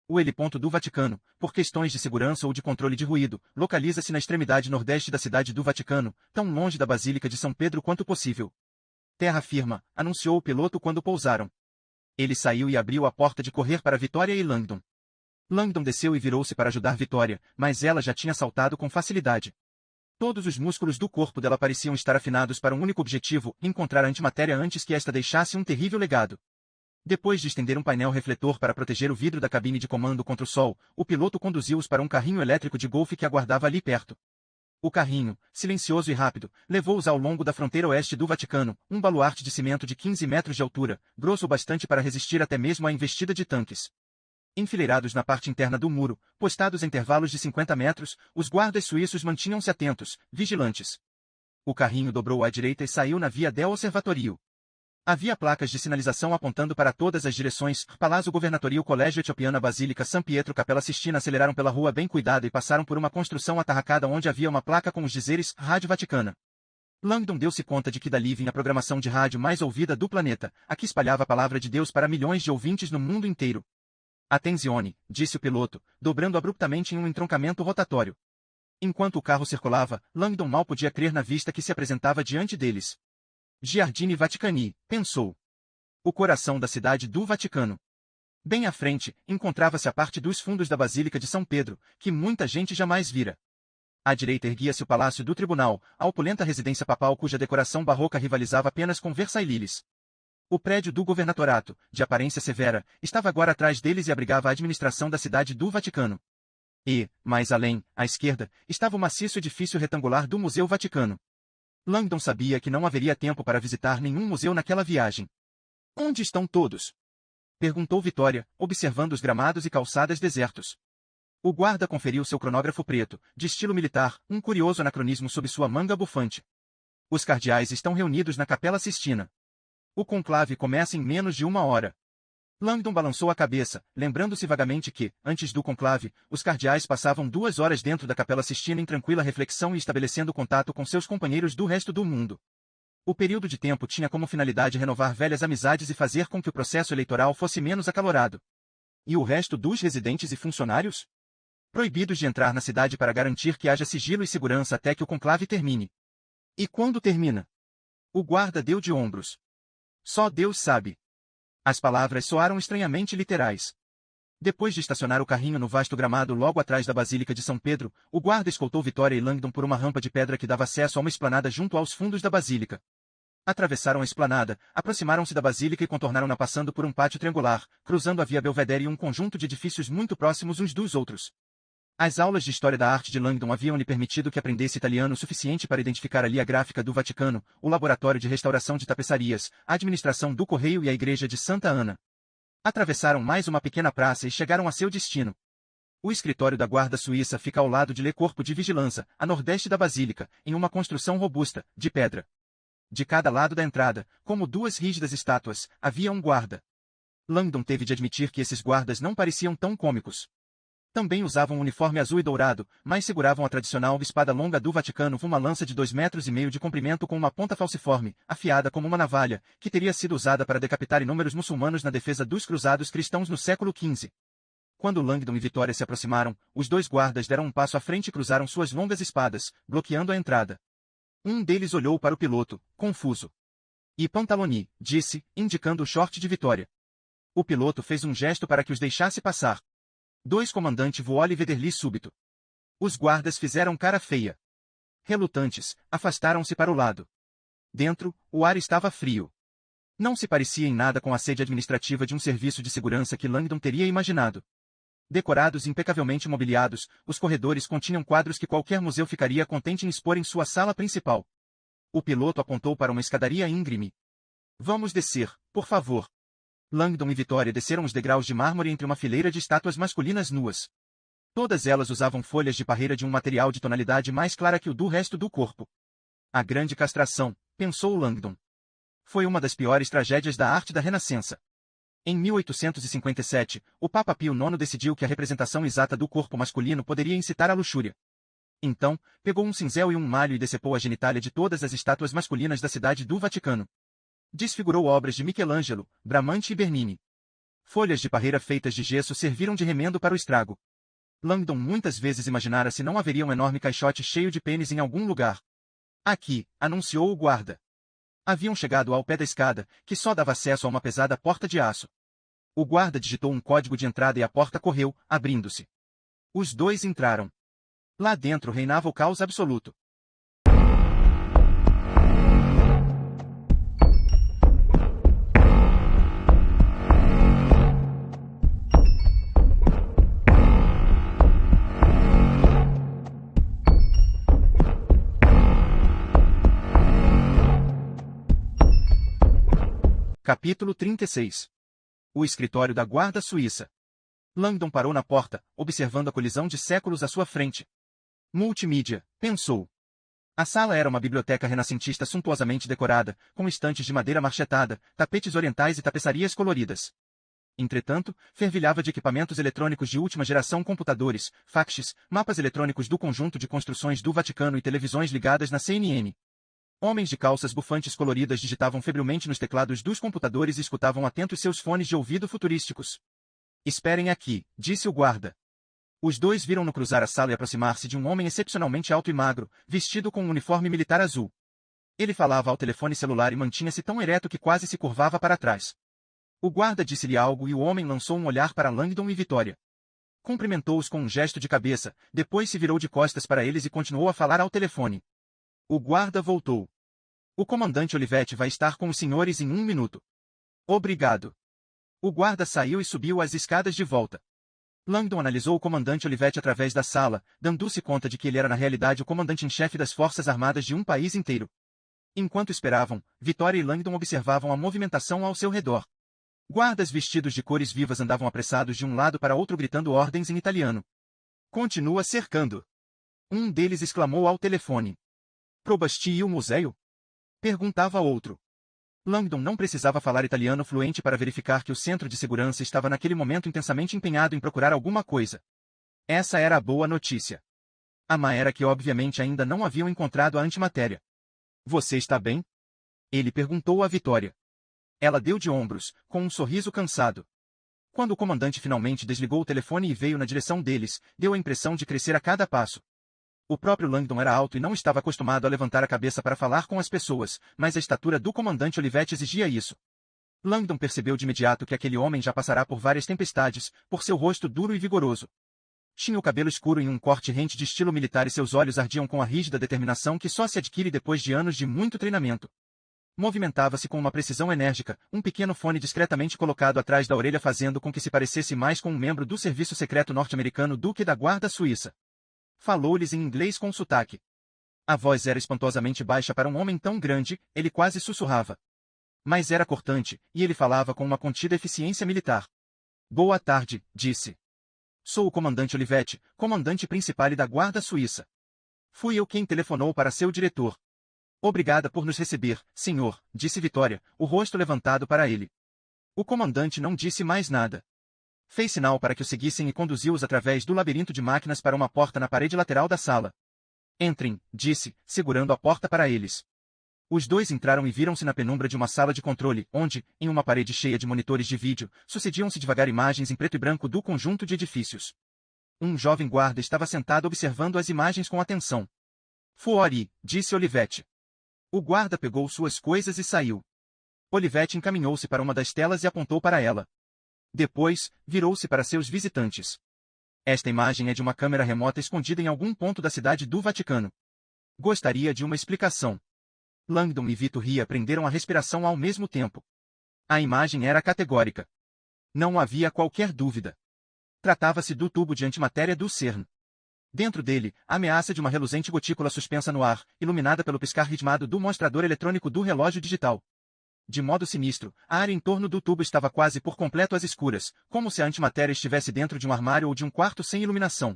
O heliponto do Vaticano, por questões de segurança ou de controle de ruído, localiza-se na extremidade nordeste da cidade do Vaticano, tão longe da Basílica de São Pedro quanto possível. Terra firma, anunciou o piloto quando pousaram. Ele saiu e abriu a porta de correr para Vitória e Langdon. Langdon desceu e virou-se para ajudar Vitória, mas ela já tinha saltado com facilidade. Todos os músculos do corpo dela pareciam estar afinados para um único objetivo, encontrar a antimatéria antes que esta deixasse um terrível legado. Depois de estender um painel refletor para proteger o vidro da cabine de comando contra o sol, o piloto conduziu-os para um carrinho elétrico de golfe que aguardava ali perto. O carrinho, silencioso e rápido, levou-os ao longo da fronteira oeste do Vaticano, um baluarte de cimento de 15 metros de altura, grosso o bastante para resistir até mesmo à investida de tanques. Enfileirados na parte interna do muro, postados em intervalos de 50 metros, os guardas suíços mantinham-se atentos, vigilantes. O carrinho dobrou à direita e saiu na Via del Osservatorio. Havia placas de sinalização apontando para todas as direções. Palácio Governatorial, Colégio Etiopiana, Basílica San Pietro, Capela Sistina. Aceleraram pela rua bem cuidada e passaram por uma construção atarracada onde havia uma placa com os dizeres Rádio Vaticana. Langdon deu-se conta de que dali vinha a programação de rádio mais ouvida do planeta, a que espalhava a palavra de Deus para milhões de ouvintes no mundo inteiro. Attenzione, disse o piloto, dobrando abruptamente em um entroncamento rotatório. Enquanto o carro circulava, Langdon mal podia crer na vista que se apresentava diante deles. Giardini Vaticani, pensou. O coração da cidade do Vaticano. Bem à frente, encontrava-se a parte dos fundos da Basílica de São Pedro, que muita gente jamais vira. À direita erguia-se o Palácio do Tribunal, a opulenta residência papal cuja decoração barroca rivalizava apenas com Versailles. O prédio do governatorato, de aparência severa, estava agora atrás deles e abrigava a administração da cidade do Vaticano. E, mais além, à esquerda, estava o maciço edifício retangular do Museu Vaticano. Langdon sabia que não haveria tempo para visitar nenhum museu naquela viagem. Onde estão todos? Perguntou Vitória, observando os gramados e calçadas desertos. O guarda conferiu seu cronógrafo preto, de estilo militar, um curioso anacronismo sob sua manga bufante. Os cardeais estão reunidos na Capela Sistina. O conclave começa em menos de 1 hora. Langdon balançou a cabeça, lembrando-se vagamente que, antes do conclave, os cardeais passavam 2 horas dentro da Capela Sistina em tranquila reflexão e estabelecendo contato com seus companheiros do resto do mundo. O período de tempo tinha como finalidade renovar velhas amizades e fazer com que o processo eleitoral fosse menos acalorado. E o resto dos residentes e funcionários? Proibidos de entrar na cidade para garantir que haja sigilo e segurança até que o conclave termine. E quando termina? O guarda deu de ombros. Só Deus sabe. As palavras soaram estranhamente literais. Depois de estacionar o carrinho no vasto gramado logo atrás da Basílica de São Pedro, o guarda escoltou Vitória e Langdon por uma rampa de pedra que dava acesso a uma esplanada junto aos fundos da Basílica. Atravessaram a esplanada, aproximaram-se da Basílica e contornaram-na passando por um pátio triangular, cruzando a Via Belvedere e um conjunto de edifícios muito próximos uns dos outros. As aulas de História da Arte de Langdon haviam-lhe permitido que aprendesse italiano o suficiente para identificar a Lia Gráfica do Vaticano, o Laboratório de Restauração de Tapeçarias, a Administração do Correio e a Igreja de Santa Ana. Atravessaram mais uma pequena praça e chegaram a seu destino. O escritório da Guarda Suíça fica ao lado de Le Corpo de Vigilância, a nordeste da Basílica, em uma construção robusta, de pedra. De cada lado da entrada, como 2 rígidas estátuas, havia um guarda. Langdon teve de admitir que esses guardas não pareciam tão cômicos. Também usavam um uniforme azul e dourado, mas seguravam a tradicional espada longa do Vaticano, uma lança de 2,5 metros de comprimento com uma ponta falciforme, afiada como uma navalha, que teria sido usada para decapitar inúmeros muçulmanos na defesa dos cruzados cristãos no século XV. Quando Langdon e Vitória se aproximaram, os 2 guardas deram um passo à frente e cruzaram suas longas espadas, bloqueando a entrada. Um deles olhou para o piloto, confuso. "E pantaloni", disse, indicando o short de Vitória. O piloto fez um gesto para que os deixasse passar. 2 comandante voou-lhe Vederli súbito. Os guardas fizeram cara feia. Relutantes, afastaram-se para o lado. Dentro, o ar estava frio. Não se parecia em nada com a sede administrativa de um serviço de segurança que Langdon teria imaginado. Decorados e impecavelmente mobiliados, os corredores continham quadros que qualquer museu ficaria contente em expor em sua sala principal. O piloto apontou para uma escadaria íngreme. "Vamos descer, por favor." Langdon e Vitória desceram os degraus de mármore entre uma fileira de estátuas masculinas nuas. Todas elas usavam folhas de parreira de um material de tonalidade mais clara que o do resto do corpo. A grande castração, pensou Langdon. Foi uma das piores tragédias da arte da Renascença. Em 1857, o Papa Pio IX decidiu que a representação exata do corpo masculino poderia incitar a luxúria. Então, pegou um cinzel e um malho e decepou a genitália de todas as estátuas masculinas da cidade do Vaticano. Desfigurou obras de Michelangelo, Bramante e Bernini. Folhas de parreira feitas de gesso serviram de remendo para o estrago. Langdon muitas vezes imaginara se não haveria um enorme caixote cheio de pênis em algum lugar. "Aqui", anunciou o guarda. Haviam chegado ao pé da escada, que só dava acesso a uma pesada porta de aço. O guarda digitou um código de entrada e a porta correu, abrindo-se. Os 2 entraram. Lá dentro reinava o caos absoluto. Capítulo 36. O escritório da Guarda Suíça. Langdon parou na porta, observando a colisão de séculos à sua frente. Multimídia, pensou. A sala era uma biblioteca renascentista suntuosamente decorada, com estantes de madeira marchetada, tapetes orientais e tapeçarias coloridas. Entretanto, fervilhava de equipamentos eletrônicos de última geração, computadores, faxes, mapas eletrônicos do conjunto de construções do Vaticano e televisões ligadas na CNN. Homens de calças bufantes coloridas digitavam febrilmente nos teclados dos computadores e escutavam atentos seus fones de ouvido futurísticos. "Esperem aqui", disse o guarda. Os 2 viram-no cruzar a sala e aproximar-se de um homem excepcionalmente alto e magro, vestido com um uniforme militar azul. Ele falava ao telefone celular e mantinha-se tão ereto que quase se curvava para trás. O guarda disse-lhe algo e o homem lançou um olhar para Langdon e Vitória. Cumprimentou-os com um gesto de cabeça, depois se virou de costas para eles e continuou a falar ao telefone. O guarda voltou. O comandante Olivetti vai estar com os senhores em 1 minuto. Obrigado. O guarda saiu e subiu as escadas de volta. Langdon analisou o comandante Olivetti através da sala, dando-se conta de que ele era na realidade o comandante em chefe das forças armadas de um país inteiro. Enquanto esperavam, Vitória e Langdon observavam a movimentação ao seu redor. Guardas vestidos de cores vivas andavam apressados de um lado para outro gritando ordens em italiano. Continua cercando. Um deles exclamou ao telefone. Probasti il museo? Perguntava outro. Langdon não precisava falar italiano fluente para verificar que o centro de segurança estava naquele momento intensamente empenhado em procurar alguma coisa. Essa era a boa notícia. A má era que obviamente ainda não haviam encontrado a antimatéria. Você está bem? Ele perguntou a Vitória. Ela deu de ombros, com um sorriso cansado. Quando o comandante finalmente desligou o telefone e veio na direção deles, deu a impressão de crescer a cada passo. O próprio Langdon era alto e não estava acostumado a levantar a cabeça para falar com as pessoas, mas a estatura do comandante Olivetti exigia isso. Langdon percebeu de imediato que aquele homem já passará por várias tempestades, por seu rosto duro e vigoroso. Tinha o cabelo escuro em um corte rente de estilo militar e seus olhos ardiam com a rígida determinação que só se adquire depois de anos de muito treinamento. Movimentava-se com uma precisão enérgica, um pequeno fone discretamente colocado atrás da orelha fazendo com que se parecesse mais com um membro do serviço secreto norte-americano do que da guarda suíça. Falou-lhes em inglês com sotaque. A voz era espantosamente baixa para um homem tão grande, ele quase sussurrava. Mas era cortante, e ele falava com uma contida eficiência militar. Boa tarde, disse. Sou o comandante Olivetti, comandante principal da guarda suíça. Fui eu quem telefonou para seu diretor. Obrigada por nos receber, senhor, disse Vitória, o rosto levantado para ele. O comandante não disse mais nada. Fez sinal para que o seguissem e conduziu-os através do labirinto de máquinas para uma porta na parede lateral da sala. Entrem, disse, segurando a porta para eles. Os dois entraram e viram-se na penumbra de uma sala de controle, onde, em uma parede cheia de monitores de vídeo, sucediam-se devagar imagens em preto e branco do conjunto de edifícios. Um jovem guarda estava sentado observando as imagens com atenção. Fuori, disse Olivetti. O guarda pegou suas coisas e saiu. Olivetti encaminhou-se para uma das telas e apontou para ela. Depois, virou-se para seus visitantes. Esta imagem é de uma câmera remota escondida em algum ponto da cidade do Vaticano. Gostaria de uma explicação. Langdon e Vitória prenderam a respiração ao mesmo tempo. A imagem era categórica. Não havia qualquer dúvida. Tratava-se do tubo de antimatéria do CERN. Dentro dele, a ameaça de uma reluzente gotícula suspensa no ar, iluminada pelo piscar ritmado do mostrador eletrônico do relógio digital. De modo sinistro, a área em torno do tubo estava quase por completo às escuras, como se a antimatéria estivesse dentro de um armário ou de um quarto sem iluminação.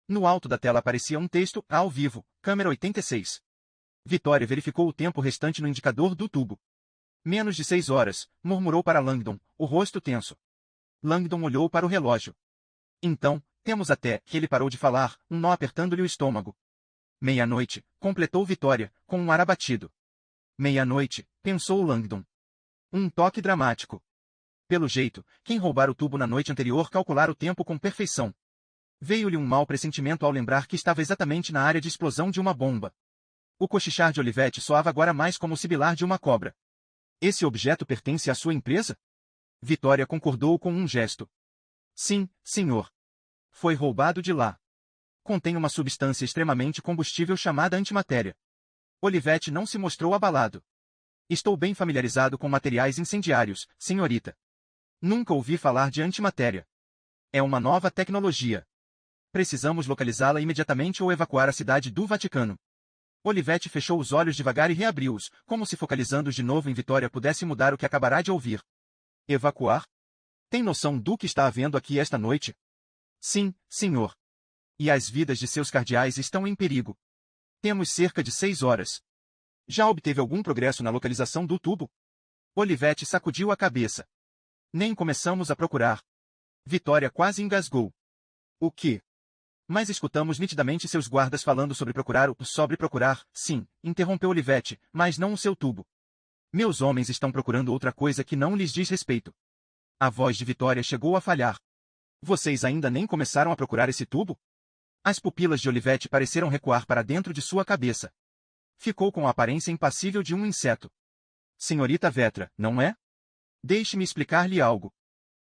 No alto da tela aparecia um texto, ao vivo, câmera 86. Vitória verificou o tempo restante no indicador do tubo. Menos de 6 horas, murmurou para Langdon, o rosto tenso. Langdon olhou para o relógio. Então, temos até que ele parou de falar, um nó apertando-lhe o estômago. Meia-noite, completou Vitória, com um ar abatido. Meia-noite, pensou Langdon. Um toque dramático. Pelo jeito, quem roubara o tubo na noite anterior calculara o tempo com perfeição. Veio-lhe um mau pressentimento ao lembrar que estava exatamente na área de explosão de uma bomba. O cochichar de Olivetti soava agora mais como o sibilar de uma cobra. Esse objeto pertence à sua empresa? Vitória concordou com um gesto. Sim, senhor. Foi roubado de lá. Contém uma substância extremamente combustível chamada antimatéria. Olivetti não se mostrou abalado. Estou bem familiarizado com materiais incendiários, senhorita. Nunca ouvi falar de antimatéria. É uma nova tecnologia. Precisamos localizá-la imediatamente ou evacuar a cidade do Vaticano. Olivetti fechou os olhos devagar e reabriu-os, como se focalizando de novo em Vitória pudesse mudar o que acabará de ouvir. Evacuar? Tem noção do que está havendo aqui esta noite? Sim, senhor. E as vidas de seus cardeais estão em perigo. Temos cerca de 6 horas. Já obteve algum progresso na localização do tubo? Olivetti sacudiu a cabeça. Nem começamos a procurar. Vitória quase engasgou. O quê? Mas escutamos nitidamente seus guardas falando sobre procurar, sim, interrompeu Olivetti, mas não o seu tubo. Meus homens estão procurando outra coisa que não lhes diz respeito. A voz de Vitória chegou a falhar. Vocês ainda nem começaram a procurar esse tubo? As pupilas de Olivetti pareceram recuar para dentro de sua cabeça. Ficou com a aparência impassível de um inseto. Senhorita Vetra, não é? Deixe-me explicar-lhe algo.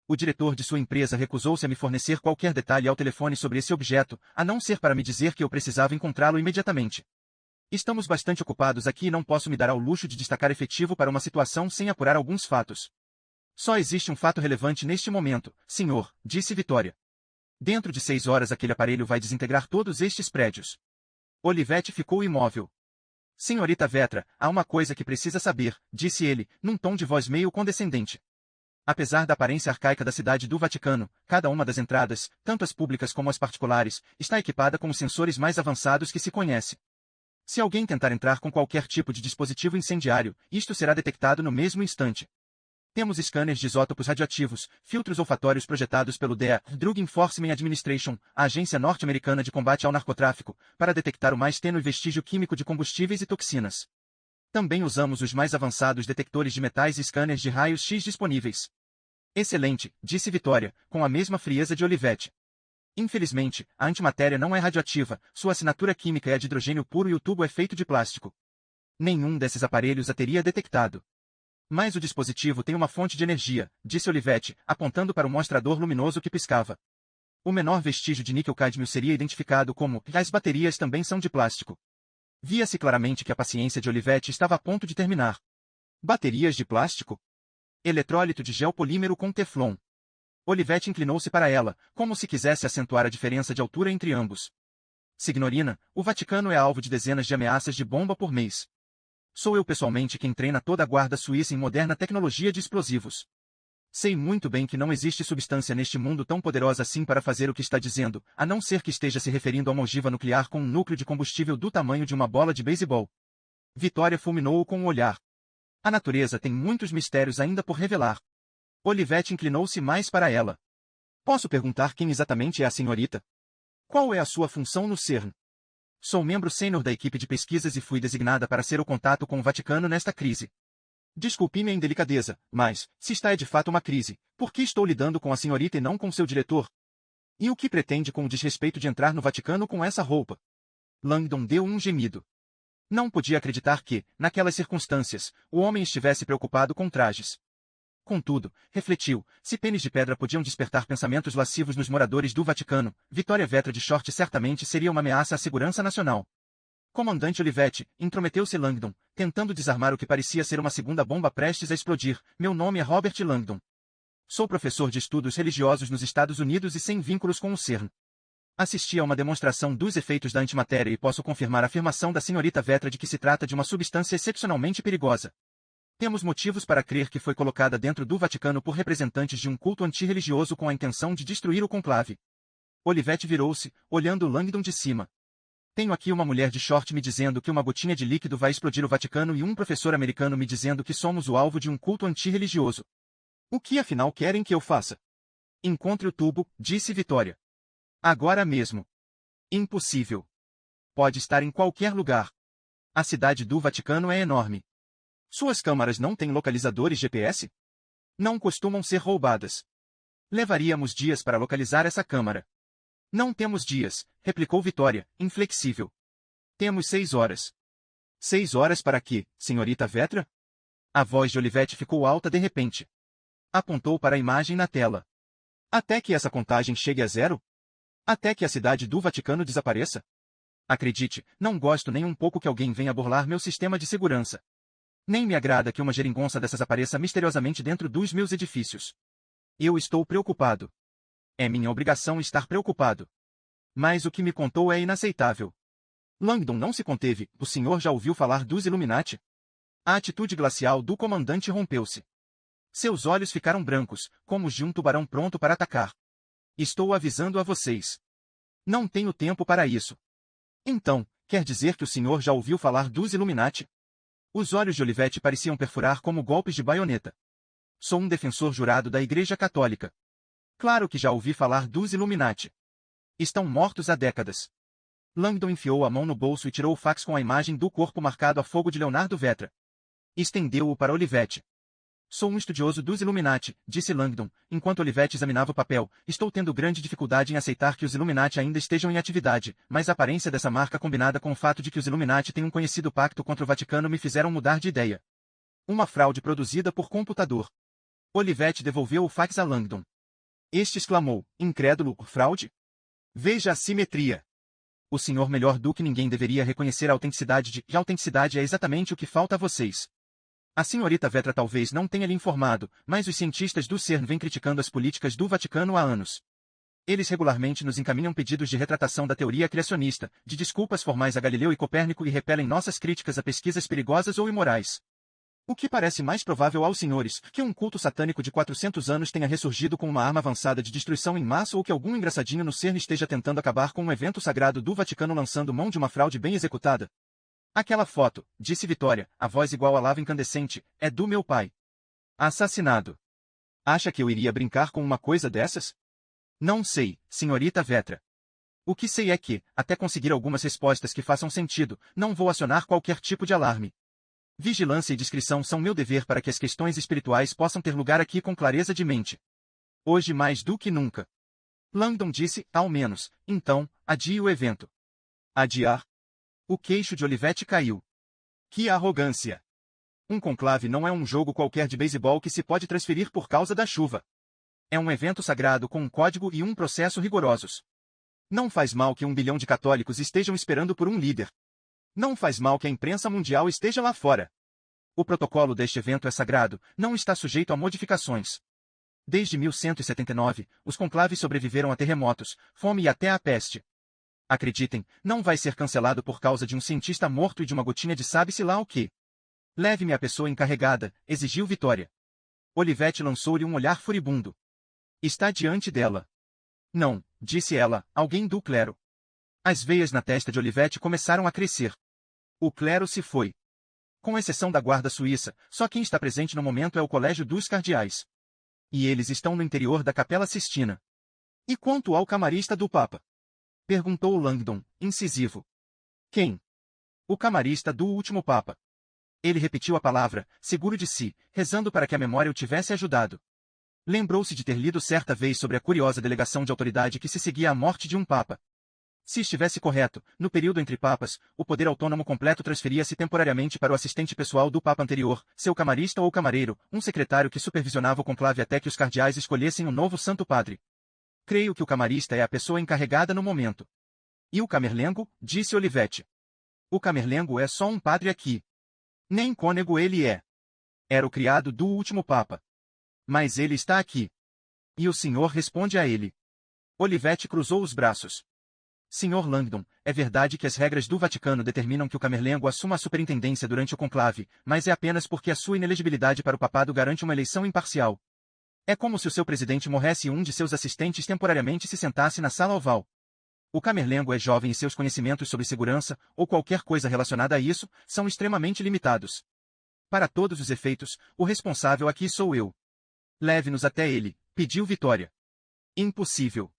O diretor de sua empresa recusou-se a me fornecer qualquer detalhe ao telefone sobre esse objeto, a não ser para me dizer que eu precisava encontrá-lo imediatamente. Estamos bastante ocupados aqui e não posso me dar ao luxo de destacar efetivo para uma situação sem apurar alguns fatos. Só existe um fato relevante neste momento, senhor, disse Vitória. Dentro de 6 horas aquele aparelho vai desintegrar todos estes prédios. Olivetti ficou imóvel. Senhorita Vetra, há uma coisa que precisa saber, disse ele, num tom de voz meio condescendente. Apesar da aparência arcaica da cidade do Vaticano, cada uma das entradas, tanto as públicas como as particulares, está equipada com os sensores mais avançados que se conhece. Se alguém tentar entrar com qualquer tipo de dispositivo incendiário, isto será detectado no mesmo instante. Temos scanners de isótopos radioativos, filtros olfatórios projetados pelo DEA, Drug Enforcement Administration, a agência norte-americana de combate ao narcotráfico, para detectar o mais tênue vestígio químico de combustíveis e toxinas. Também usamos os mais avançados detectores de metais e scanners de raios-x disponíveis. Excelente, disse Vitória, com a mesma frieza de Olivetti. Infelizmente, a antimatéria não é radioativa, sua assinatura química é de hidrogênio puro e o tubo é feito de plástico. Nenhum desses aparelhos a teria detectado. Mas o dispositivo tem uma fonte de energia, disse Olivetti, apontando para o mostrador luminoso que piscava. O menor vestígio de níquel-cádmio seria identificado como as baterias também são de plástico. Via-se claramente que a paciência de Olivetti estava a ponto de terminar. Baterias de plástico? Eletrólito de gel polímero com teflon. Olivetti inclinou-se para ela, como se quisesse acentuar a diferença de altura entre ambos. Signorina, o Vaticano é alvo de dezenas de ameaças de bomba por mês. Sou eu pessoalmente quem treina toda a guarda suíça em moderna tecnologia de explosivos. Sei muito bem que não existe substância neste mundo tão poderosa assim para fazer o que está dizendo, a não ser que esteja se referindo a uma ogiva nuclear com um núcleo de combustível do tamanho de uma bola de beisebol. Vitória fulminou-o com o olhar. A natureza tem muitos mistérios ainda por revelar. Olivetti inclinou-se mais para ela. Posso perguntar quem exatamente é a senhorita? Qual é a sua função no CERN? Sou membro sênior da equipe de pesquisas e fui designada para ser o contato com o Vaticano nesta crise. Desculpe minha indelicadeza, mas, se está de fato uma crise, por que estou lidando com a senhorita e não com seu diretor? E o que pretende com o desrespeito de entrar no Vaticano com essa roupa? Langdon deu um gemido. Não podia acreditar que, naquelas circunstâncias, o homem estivesse preocupado com trajes. Contudo, refletiu, se pênis de pedra podiam despertar pensamentos lascivos nos moradores do Vaticano, Vitória Vetra de short certamente seria uma ameaça à segurança nacional. Comandante Olivetti, intrometeu-se Langdon, tentando desarmar o que parecia ser uma segunda bomba prestes a explodir. Meu nome é Robert Langdon. Sou professor de estudos religiosos nos Estados Unidos e sem vínculos com o CERN. Assisti a uma demonstração dos efeitos da antimatéria e posso confirmar a afirmação da senhorita Vetra de que se trata de uma substância excepcionalmente perigosa. Temos motivos para crer que foi colocada dentro do Vaticano por representantes de um culto antirreligioso com a intenção de destruir o conclave. Olivetti virou-se, olhando Langdon de cima. Tenho aqui uma mulher de short me dizendo que uma gotinha de líquido vai explodir o Vaticano e um professor americano me dizendo que somos o alvo de um culto antirreligioso. O que afinal querem que eu faça? Encontre o tubo, disse Vitória. Agora mesmo. Impossível. Pode estar em qualquer lugar. A cidade do Vaticano é enorme. Suas câmaras não têm localizadores GPS? Não costumam ser roubadas. Levaríamos dias para localizar essa câmara. Não temos dias, replicou Vitória, inflexível. Temos 6 horas. 6 horas para quê, senhorita Vetra? A voz de Olivetti ficou alta de repente. Apontou para a imagem na tela. Até que essa contagem chegue a 0? Até que a cidade do Vaticano desapareça? Acredite, não gosto nem um pouco que alguém venha burlar meu sistema de segurança. Nem me agrada que uma geringonça dessas apareça misteriosamente dentro dos meus edifícios. Eu estou preocupado. É minha obrigação estar preocupado. Mas o que me contou é inaceitável. Langdon não se conteve, o senhor já ouviu falar dos Illuminati? A atitude glacial do comandante rompeu-se. Seus olhos ficaram brancos, como os de um tubarão pronto para atacar. Estou avisando a vocês. Não tenho tempo para isso. Então, quer dizer que o senhor já ouviu falar dos Illuminati? Os olhos de Olivetti pareciam perfurar como golpes de baioneta. Sou um defensor jurado da Igreja Católica. Claro que já ouvi falar dos Illuminati. Estão mortos há décadas. Langdon enfiou a mão no bolso e tirou o fax com a imagem do corpo marcado a fogo de Leonardo Vetra. Estendeu-o para Olivetti. Sou um estudioso dos Illuminati, disse Langdon, enquanto Olivetti examinava o papel. Estou tendo grande dificuldade em aceitar que os Illuminati ainda estejam em atividade, mas a aparência dessa marca combinada com o fato de que os Illuminati têm um conhecido pacto contra o Vaticano me fizeram mudar de ideia. Uma fraude produzida por computador. Olivetti devolveu o fax a Langdon. Este exclamou, incrédulo, fraude? Veja a simetria. O senhor melhor do que ninguém deveria reconhecer a autenticidade de... E a autenticidade é exatamente o que falta a vocês. A senhorita Vetra talvez não tenha lhe informado, mas os cientistas do CERN vêm criticando as políticas do Vaticano há anos. Eles regularmente nos encaminham pedidos de retratação da teoria criacionista, de desculpas formais a Galileu e Copérnico e repelem nossas críticas a pesquisas perigosas ou imorais. O que parece mais provável aos senhores, que um culto satânico de 400 anos tenha ressurgido com uma arma avançada de destruição em massa ou que algum engraçadinho no CERN esteja tentando acabar com um evento sagrado do Vaticano lançando mão de uma fraude bem executada. Aquela foto, disse Vitória, a voz igual a lava incandescente, é do meu pai. Assassinado. Acha que eu iria brincar com uma coisa dessas? Não sei, senhorita Vetra. O que sei é que, até conseguir algumas respostas que façam sentido, não vou acionar qualquer tipo de alarme. Vigilância e discrição são meu dever para que as questões espirituais possam ter lugar aqui com clareza de mente. Hoje mais do que nunca. Langdon disse, ao menos, então, adie o evento. Adiar? O queixo de Olivetti caiu. Que arrogância! Um conclave não é um jogo qualquer de beisebol que se pode transferir por causa da chuva. É um evento sagrado com um código e um processo rigorosos. Não faz mal que 1 bilhão de católicos estejam esperando por um líder. Não faz mal que a imprensa mundial esteja lá fora. O protocolo deste evento é sagrado, não está sujeito a modificações. Desde 1179, os conclaves sobreviveram a terremotos, fome e até à peste. Acreditem, não vai ser cancelado por causa de um cientista morto e de uma gotinha de sabe-se lá o quê. Leve-me à pessoa encarregada, exigiu Vitória. Olivetti lançou-lhe um olhar furibundo. Está diante dela. Não, disse ela, alguém do clero. As veias na testa de Olivetti começaram a crescer. O clero se foi. Com exceção da guarda suíça, só quem está presente no momento é o colégio dos cardeais. E eles estão no interior da Capela Sistina. E quanto ao camarista do Papa? Perguntou Langdon, incisivo. Quem? O camarista do último Papa. Ele repetiu a palavra, seguro de si, rezando para que a memória o tivesse ajudado. Lembrou-se de ter lido certa vez sobre a curiosa delegação de autoridade que se seguia à morte de um Papa. Se estivesse correto, no período entre papas, o poder autônomo completo transferia-se temporariamente para o assistente pessoal do Papa anterior, seu camarista ou camareiro, um secretário que supervisionava o conclave até que os cardeais escolhessem um novo Santo Padre. Creio que o camarista é a pessoa encarregada no momento. E o camerlengo? Disse Olivetti. O camerlengo é só um padre aqui. Nem cônego ele é. Era o criado do último Papa. Mas ele está aqui. E o senhor responde a ele. Olivetti cruzou os braços. Senhor Langdon, é verdade que as regras do Vaticano determinam que o camerlengo assuma a superintendência durante o conclave, mas é apenas porque a sua inelegibilidade para o papado garante uma eleição imparcial. É como se o seu presidente morresse e um de seus assistentes temporariamente se sentasse na sala oval. O camerlengo é jovem e seus conhecimentos sobre segurança, ou qualquer coisa relacionada a isso, são extremamente limitados. Para todos os efeitos, o responsável aqui sou eu. Leve-nos até ele, pediu Vitória. Impossível.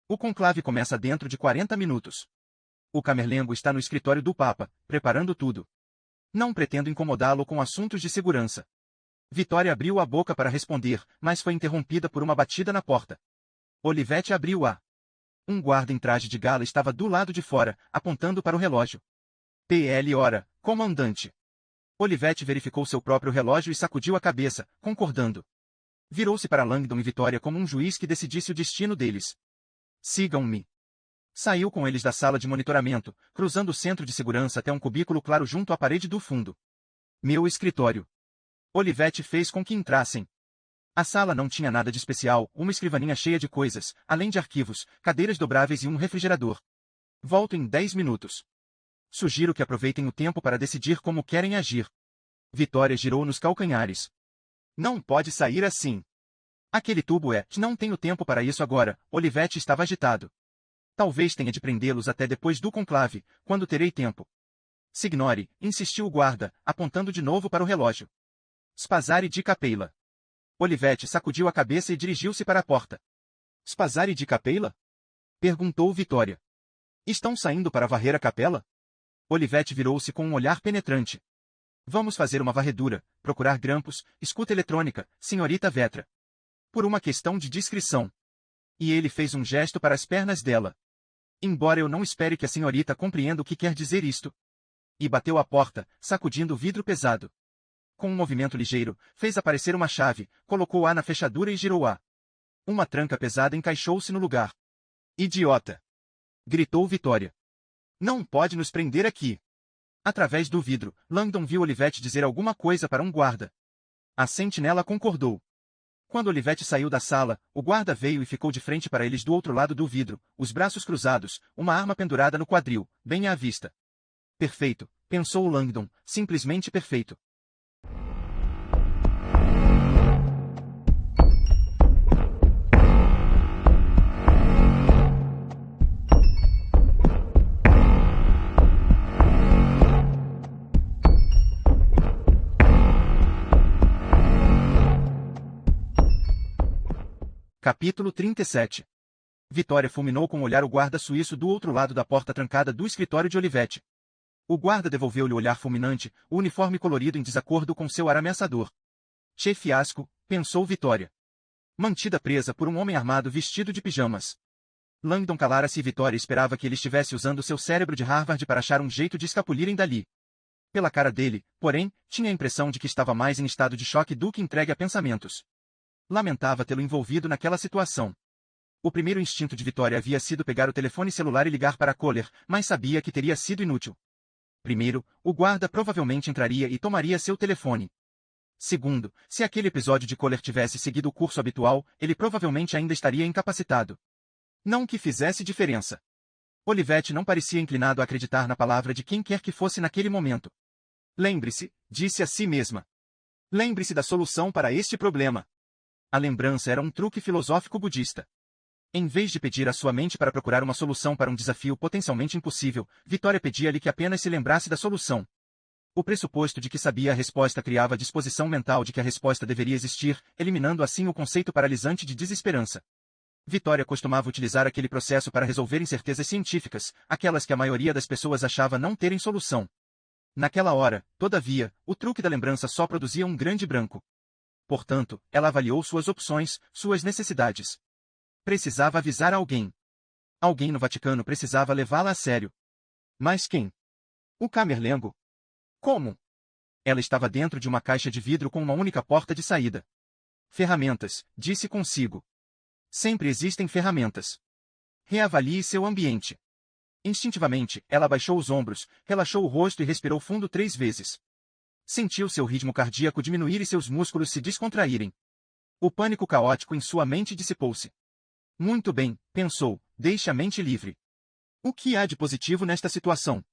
O conclave começa dentro de 40 minutos. O camerlengo está no escritório do Papa, preparando tudo. Não pretendo incomodá-lo com assuntos de segurança. Vitória abriu a boca para responder, mas foi interrompida por uma batida na porta. Olivetti abriu-a. Um guarda em traje de gala estava do lado de fora, apontando para o relógio. PL hora, comandante. Olivetti verificou seu próprio relógio e sacudiu a cabeça, concordando. Virou-se para Langdon e Vitória como um juiz que decidisse o destino deles. Sigam-me. Saiu com eles da sala de monitoramento, cruzando o centro de segurança até um cubículo claro junto à parede do fundo. Meu escritório. Olivetti fez com que entrassem. A sala não tinha nada de especial, uma escrivaninha cheia de coisas, além de arquivos, cadeiras dobráveis e um refrigerador. Volto em 10 minutos. Sugiro que aproveitem o tempo para decidir como querem agir. Vitória girou nos calcanhares. Não pode sair assim. Aquele tubo é, não tenho tempo para isso agora, Olivetti estava agitado. Talvez tenha de prendê-los até depois do conclave, quando terei tempo. Signore, insistiu o guarda, apontando de novo para o relógio. Spasari di Capeila. Olivetti sacudiu a cabeça e dirigiu-se para a porta. Spasari di Capeila? Perguntou Vitória. Estão saindo para varrer a capela? Olivetti virou-se com um olhar penetrante. Vamos fazer uma varredura, procurar grampos, escuta eletrônica, senhorita Vetra. Por uma questão de discrição. E ele fez um gesto para as pernas dela. Embora eu não espere que a senhorita compreenda o que quer dizer isto. E bateu a porta, sacudindo o vidro pesado. Com um movimento ligeiro, fez aparecer uma chave, colocou-a na fechadura e girou-a. Uma tranca pesada encaixou-se no lugar. Idiota! Gritou Vitória. Não pode nos prender aqui. Através do vidro, Langdon viu Olivette dizer alguma coisa para um guarda. A sentinela concordou. Quando Olivette saiu da sala, o guarda veio e ficou de frente para eles do outro lado do vidro, os braços cruzados, uma arma pendurada no quadril, bem à vista. Perfeito, pensou Langdon, simplesmente perfeito. Capítulo 37. Vitória fulminou com o olhar o guarda suíço do outro lado da porta trancada do escritório de Olivette. O guarda devolveu-lhe o olhar fulminante, o uniforme colorido em desacordo com seu ar ameaçador. Che fiasco, pensou Vitória. Mantida presa por um homem armado vestido de pijamas. Langdon calara-se e Vitória esperava que ele estivesse usando seu cérebro de Harvard para achar um jeito de escapulirem dali. Pela cara dele, porém, tinha a impressão de que estava mais em estado de choque do que entregue a pensamentos. Lamentava tê-lo envolvido naquela situação. O primeiro instinto de Vitória havia sido pegar o telefone celular e ligar para Kohler, mas sabia que teria sido inútil. Primeiro, o guarda provavelmente entraria e tomaria seu telefone. Segundo, se aquele episódio de Kohler tivesse seguido o curso habitual, ele provavelmente ainda estaria incapacitado. Não que fizesse diferença. Olivette não parecia inclinado a acreditar na palavra de quem quer que fosse naquele momento. Lembre-se, disse a si mesma. Lembre-se da solução para este problema. A lembrança era um truque filosófico budista. Em vez de pedir à sua mente para procurar uma solução para um desafio potencialmente impossível, Vitória pedia-lhe que apenas se lembrasse da solução. O pressuposto de que sabia a resposta criava a disposição mental de que a resposta deveria existir, eliminando assim o conceito paralisante de desesperança. Vitória costumava utilizar aquele processo para resolver incertezas científicas, aquelas que a maioria das pessoas achava não terem solução. Naquela hora, todavia, o truque da lembrança só produzia um grande branco. Portanto, ela avaliou suas opções, suas necessidades. Precisava avisar alguém. Alguém no Vaticano precisava levá-la a sério. Mas quem? O Camerlengo? Como? Ela estava dentro de uma caixa de vidro com uma única porta de saída. Ferramentas, disse consigo. Sempre existem ferramentas. Reavalie seu ambiente. Instintivamente, ela abaixou os ombros, relaxou o rosto e respirou fundo 3 vezes. Sentiu seu ritmo cardíaco diminuir e seus músculos se descontraírem. O pânico caótico em sua mente dissipou-se. Muito bem, pensou, deixe a mente livre. O que há de positivo nesta situação?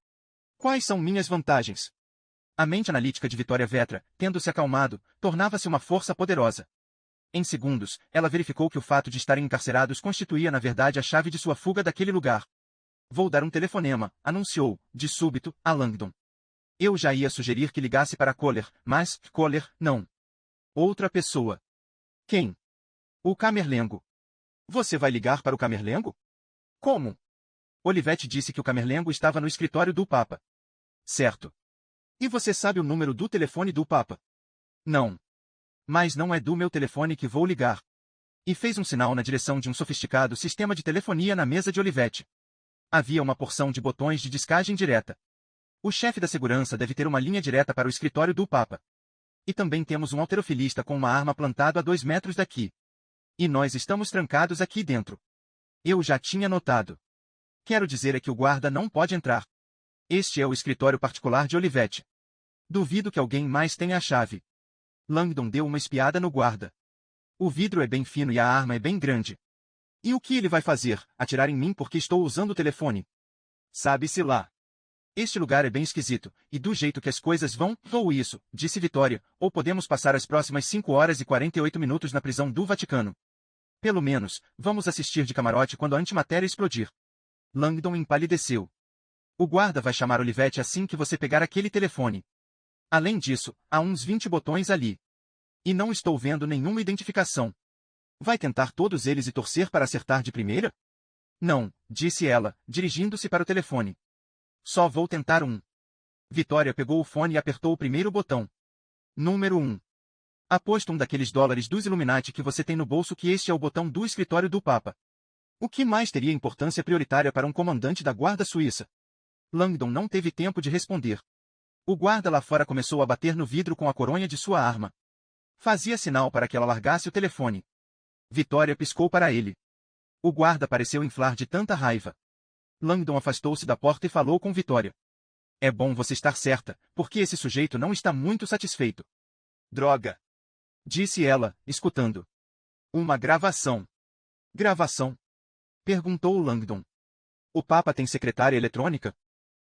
Quais são minhas vantagens? A mente analítica de Vitória Vetra, tendo se acalmado, tornava-se uma força poderosa. Em segundos, ela verificou que o fato de estarem encarcerados constituía na verdade a chave de sua fuga daquele lugar. Vou dar um telefonema, anunciou, de súbito, a Langdon. Eu já ia sugerir que ligasse para Kohler, mas, Kohler, não. Outra pessoa. Quem? O Camerlengo. Você vai ligar para o Camerlengo? Como? Olivette disse que o Camerlengo estava no escritório do Papa. Certo. E você sabe o número do telefone do Papa? Não. Mas não é do meu telefone que vou ligar. E fez um sinal na direção de um sofisticado sistema de telefonia na mesa de Olivette. Havia uma porção de botões de descagem direta. O chefe da segurança deve ter uma linha direta para o escritório do Papa. E também temos um halterofilista com uma arma plantado a 2 metros daqui. E nós estamos trancados aqui dentro. Eu já tinha notado. Quero dizer é que o guarda não pode entrar. Este é o escritório particular de Olivette. Duvido que alguém mais tenha a chave. Langdon deu uma espiada no guarda. O vidro é bem fino e a arma é bem grande. E o que ele vai fazer? Atirar em mim porque estou usando o telefone? Sabe-se lá. Este lugar é bem esquisito, e do jeito que as coisas vão, ou isso, disse Vitória, ou podemos passar as próximas 5 horas e 48 minutos na prisão do Vaticano. Pelo menos, vamos assistir de camarote quando a antimatéria explodir. Langdon empalideceu. O guarda vai chamar Olivette assim que você pegar aquele telefone. Além disso, há uns 20 botões ali. E não estou vendo nenhuma identificação. Vai tentar todos eles e torcer para acertar de primeira? Não, disse ela, dirigindo-se para o telefone. Só vou tentar um. Vitória pegou o fone e apertou o primeiro botão. Número 1. Aposto um daqueles dólares dos Illuminati que você tem no bolso que este é o botão do escritório do Papa. O que mais teria importância prioritária para um comandante da guarda suíça? Langdon não teve tempo de responder. O guarda lá fora começou a bater no vidro com a coronha de sua arma. Fazia sinal para que ela largasse o telefone. Vitória piscou para ele. O guarda pareceu inflar de tanta raiva. Langdon afastou-se da porta e falou com Vitória. É bom você estar certa, porque esse sujeito não está muito satisfeito. Droga! Disse ela, escutando. Uma gravação. Gravação? Perguntou Langdon. O Papa tem secretária eletrônica?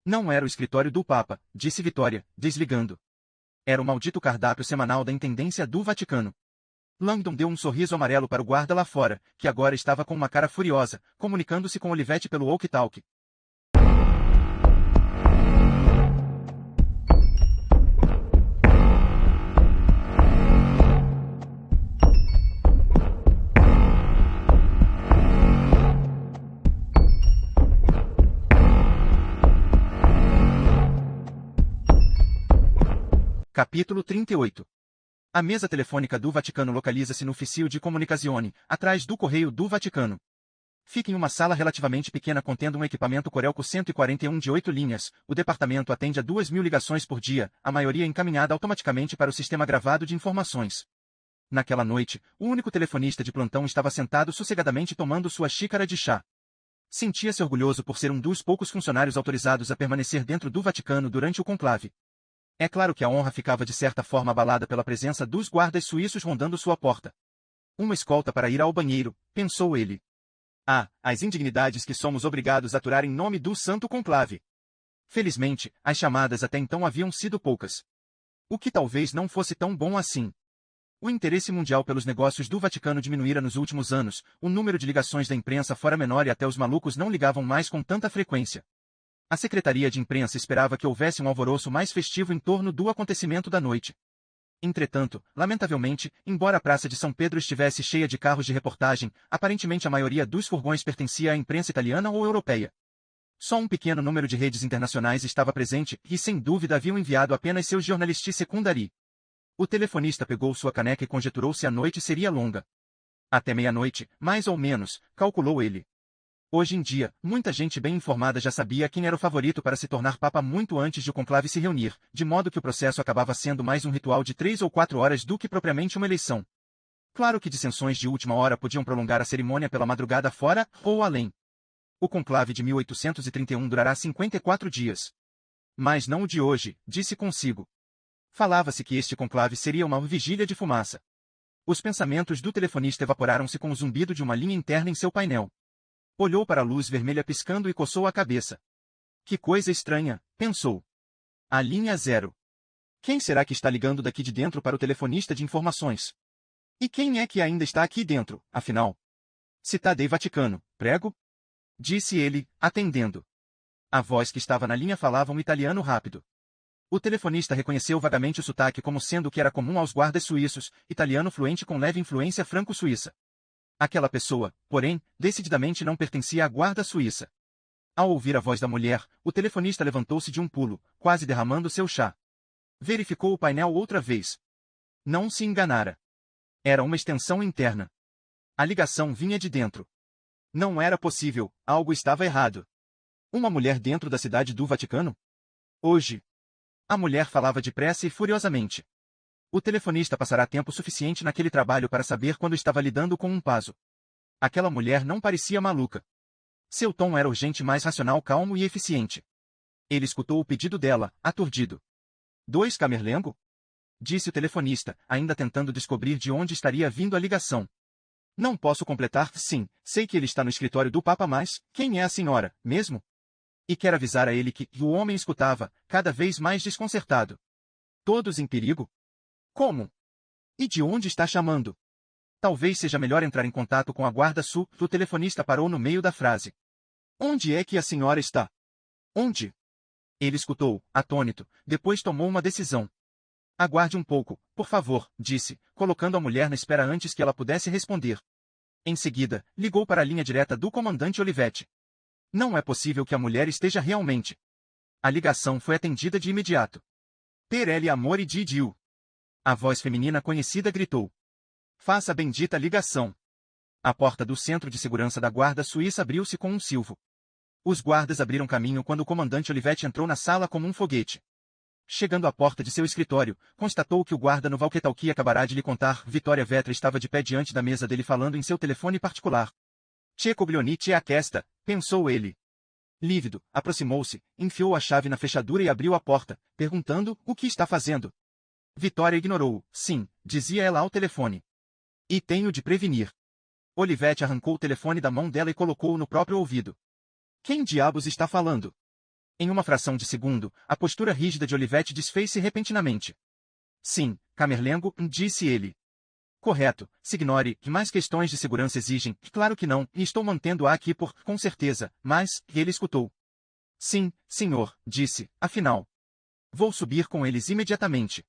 Não era o escritório do Papa, disse Vitória, desligando. Era o maldito cardápio semanal da Intendência do Vaticano. Langdon deu um sorriso amarelo para o guarda lá fora, que agora estava com uma cara furiosa, comunicando-se com Olivetti pelo walkie-talkie. Capítulo 38. A mesa telefônica do Vaticano localiza-se no Ufficio di Comunicazione, atrás do Correio do Vaticano. Fica em uma sala relativamente pequena contendo um equipamento Corelco 141 de 8 linhas. O departamento atende a 2.000 ligações por dia, a maioria encaminhada automaticamente para o sistema gravado de informações. Naquela noite, o único telefonista de plantão estava sentado sossegadamente tomando sua xícara de chá. Sentia-se orgulhoso por ser um dos poucos funcionários autorizados a permanecer dentro do Vaticano durante o conclave. É claro que a honra ficava de certa forma abalada pela presença dos guardas suíços rondando sua porta. Uma escolta para ir ao banheiro, pensou ele. Ah, as indignidades que somos obrigados a aturar em nome do Santo Conclave. Felizmente, as chamadas até então haviam sido poucas. O que talvez não fosse tão bom assim. O interesse mundial pelos negócios do Vaticano diminuíra nos últimos anos, o número de ligações da imprensa fora menor e até os malucos não ligavam mais com tanta frequência. A Secretaria de Imprensa esperava que houvesse um alvoroço mais festivo em torno do acontecimento da noite. Entretanto, lamentavelmente, embora a Praça de São Pedro estivesse cheia de carros de reportagem, aparentemente a maioria dos furgões pertencia à imprensa italiana ou europeia. Só um pequeno número de redes internacionais estava presente e, sem dúvida, haviam enviado apenas seus jornalistas secundari. O telefonista pegou sua caneca e conjeturou se a noite seria longa. Até meia-noite, mais ou menos, calculou ele. Hoje em dia, muita gente bem informada já sabia quem era o favorito para se tornar papa muito antes de o conclave se reunir, de modo que o processo acabava sendo mais um ritual de 3 ou 4 horas do que propriamente uma eleição. Claro que dissensões de última hora podiam prolongar a cerimônia pela madrugada fora ou além. O conclave de 1831 durará 54 dias. Mas não o de hoje, disse consigo. Falava-se que este conclave seria uma vigília de fumaça. Os pensamentos do telefonista evaporaram-se com o zumbido de uma linha interna em seu painel. Olhou para a luz vermelha piscando e coçou a cabeça. Que coisa estranha, pensou. A linha 0. Quem será que está ligando daqui de dentro para o telefonista de informações? E quem é que ainda está aqui dentro, afinal? Cidade Vaticano, prego? Disse ele, atendendo. A voz que estava na linha falava um italiano rápido. O telefonista reconheceu vagamente o sotaque como sendo o que era comum aos guardas suíços, italiano fluente com leve influência franco-suíça. Aquela pessoa, porém, decididamente não pertencia à guarda suíça. Ao ouvir a voz da mulher, o telefonista levantou-se de um pulo, quase derramando seu chá. Verificou o painel outra vez. Não se enganara. Era uma extensão interna. A ligação vinha de dentro. Não era possível, algo estava errado. Uma mulher dentro da cidade do Vaticano? Hoje. A mulher falava depressa e furiosamente. O telefonista passará tempo suficiente naquele trabalho para saber quando estava lidando com um paso. Aquela mulher não parecia maluca. Seu tom era urgente, mais racional, calmo e eficiente. Ele escutou o pedido dela, aturdido. 2 Camerlengo? Disse o telefonista, ainda tentando descobrir de onde estaria vindo a ligação. Não posso completar, sim, sei que ele está no escritório do Papa, mas quem é a senhora, mesmo? E quer avisar a ele que o homem escutava, cada vez mais desconcertado. Todos em perigo? Como? E de onde está chamando? Talvez seja melhor entrar em contato com a guarda sul. O telefonista parou no meio da frase. Onde é que a senhora está? Onde? Ele escutou, atônito, depois tomou uma decisão. Aguarde um pouco, por favor, disse, colocando a mulher na espera antes que ela pudesse responder. Em seguida, ligou para a linha direta do comandante Olivetti. Não é possível que a mulher esteja realmente A ligação foi atendida de imediato. Per ele amore di Dio. A voz feminina conhecida gritou. Faça a bendita ligação. A porta do centro de segurança da guarda suíça abriu-se com um silvo. Os guardas abriram caminho quando o comandante Olivetti entrou na sala como um foguete. Chegando à porta de seu escritório, constatou que o guarda no walkie-talkie acabará de lhe contar. Vitória Vetra estava de pé diante da mesa dele falando em seu telefone particular. Che Coglionite é aquesta, pensou ele. Lívido, aproximou-se, enfiou a chave na fechadura e abriu a porta, perguntando, o que está fazendo? Vitória ignorou. Sim, dizia ela ao telefone. E tenho de prevenir. Olivetti arrancou o telefone da mão dela e colocou-o no próprio ouvido. Quem diabos está falando? Em uma fração de segundo, a postura rígida de Olivetti desfez-se repentinamente. Sim, Camerlengo, disse ele. Correto, Signore, que mais questões de segurança exigem? Claro que não, e estou mantendo-a aqui com certeza, mas, ele escutou. Sim, senhor, disse, afinal. Vou subir com eles imediatamente.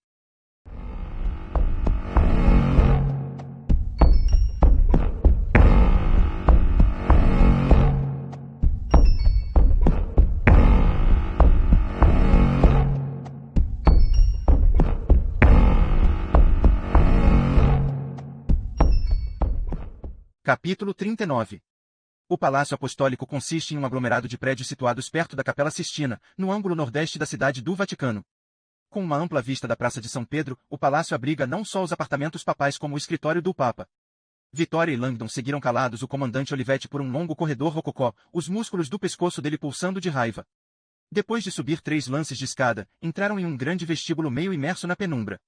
Capítulo 39. O Palácio Apostólico consiste em um aglomerado de prédios situados perto da Capela Sistina, no ângulo nordeste da cidade do Vaticano. Com uma ampla vista da Praça de São Pedro, o palácio abriga não só os apartamentos papais como o escritório do Papa. Vitória e Langdon seguiram calados o comandante Olivetti por um longo corredor rococó, os músculos do pescoço dele pulsando de raiva. Depois de subir 3 lances de escada, entraram em um grande vestíbulo meio imerso na penumbra.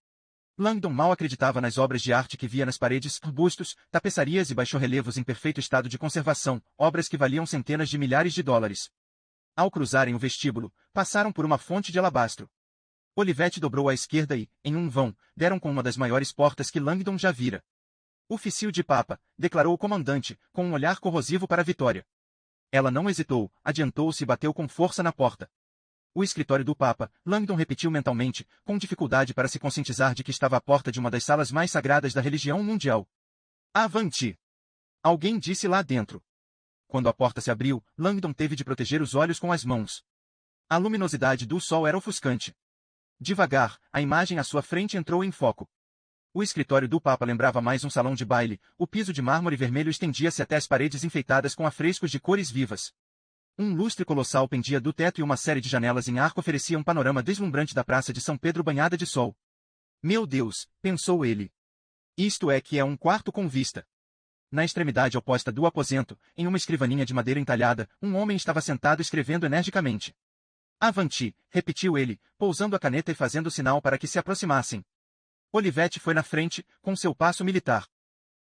Langdon mal acreditava nas obras de arte que via nas paredes, bustos, tapeçarias e baixorrelevos em perfeito estado de conservação, obras que valiam centenas de milhares de dólares. Ao cruzarem o vestíbulo, passaram por uma fonte de alabastro. Olivetti dobrou à esquerda e, em um vão, deram com uma das maiores portas que Langdon já vira. Ofício de Papa, declarou o comandante, com um olhar corrosivo para Vitória. Ela não hesitou, adiantou-se e bateu com força na porta. O escritório do Papa, Langdon repetiu mentalmente, com dificuldade para se conscientizar de que estava à porta de uma das salas mais sagradas da religião mundial. Avante! Alguém disse lá dentro. Quando a porta se abriu, Langdon teve de proteger os olhos com as mãos. A luminosidade do sol era ofuscante. Devagar, a imagem à sua frente entrou em foco. O escritório do Papa lembrava mais um salão de baile, o piso de mármore vermelho estendia-se até as paredes enfeitadas com afrescos de cores vivas. Um lustre colossal pendia do teto e uma série de janelas em arco oferecia um panorama deslumbrante da Praça de São Pedro banhada de sol. Meu Deus, pensou ele. Isto é que é um quarto com vista. Na extremidade oposta do aposento, em uma escrivaninha de madeira entalhada, um homem estava sentado escrevendo energicamente. Avanti, repetiu ele, pousando a caneta e fazendo sinal para que se aproximassem. Olivetti foi na frente, com seu passo militar.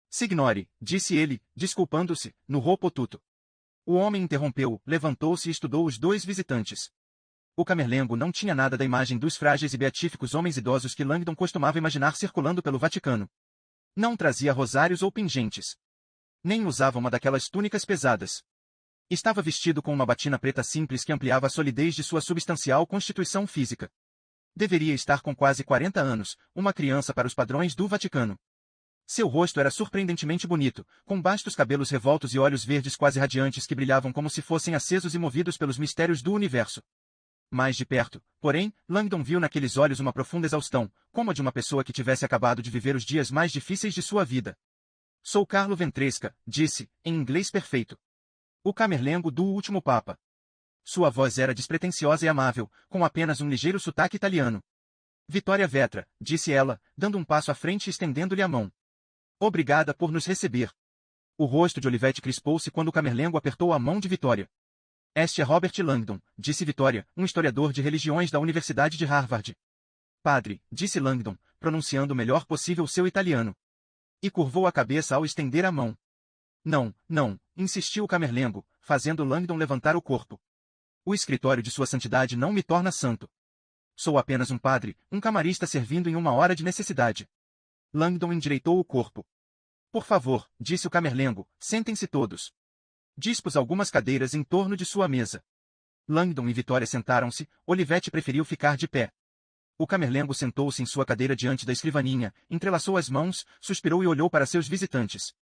Signore, disse ele, desculpando-se, no roupo tuto. O homem interrompeu, levantou-se e estudou os 2 visitantes. O Camerlengo não tinha nada da imagem dos frágeis e beatíficos homens idosos que Langdon costumava imaginar circulando pelo Vaticano. Não trazia rosários ou pingentes. Nem usava uma daquelas túnicas pesadas. Estava vestido com uma batina preta simples que ampliava a solidez de sua substancial constituição física. Deveria estar com quase 40 anos, uma criança para os padrões do Vaticano. Seu rosto era surpreendentemente bonito, com bastos cabelos revoltos e olhos verdes quase radiantes que brilhavam como se fossem acesos e movidos pelos mistérios do universo. Mais de perto, porém, Langdon viu naqueles olhos uma profunda exaustão, como a de uma pessoa que tivesse acabado de viver os dias mais difíceis de sua vida. Sou Carlo Ventresca, disse, em inglês perfeito. O Camerlengo do último Papa. Sua voz era despretensiosa e amável, com apenas um ligeiro sotaque italiano. Vitória Vetra, disse ela, dando um passo à frente e estendendo-lhe a mão. Obrigada por nos receber. O rosto de Olivetti crispou-se quando o Camerlengo apertou a mão de Vitória. Este é Robert Langdon, disse Vitória, um historiador de religiões da Universidade de Harvard. Padre, disse Langdon, pronunciando o melhor possível seu italiano. E curvou a cabeça ao estender a mão. Não, não, insistiu o Camerlengo, fazendo Langdon levantar o corpo. O escritório de Sua Santidade não me torna santo. Sou apenas um padre, um camarista servindo em uma hora de necessidade. Langdon endireitou o corpo. Por favor, disse o Camerlengo, sentem-se todos. Dispôs algumas cadeiras em torno de sua mesa. Langdon e Vitória sentaram-se, Olivetti preferiu ficar de pé. O Camerlengo sentou-se em sua cadeira diante da escrivaninha, entrelaçou as mãos, suspirou e olhou para seus visitantes.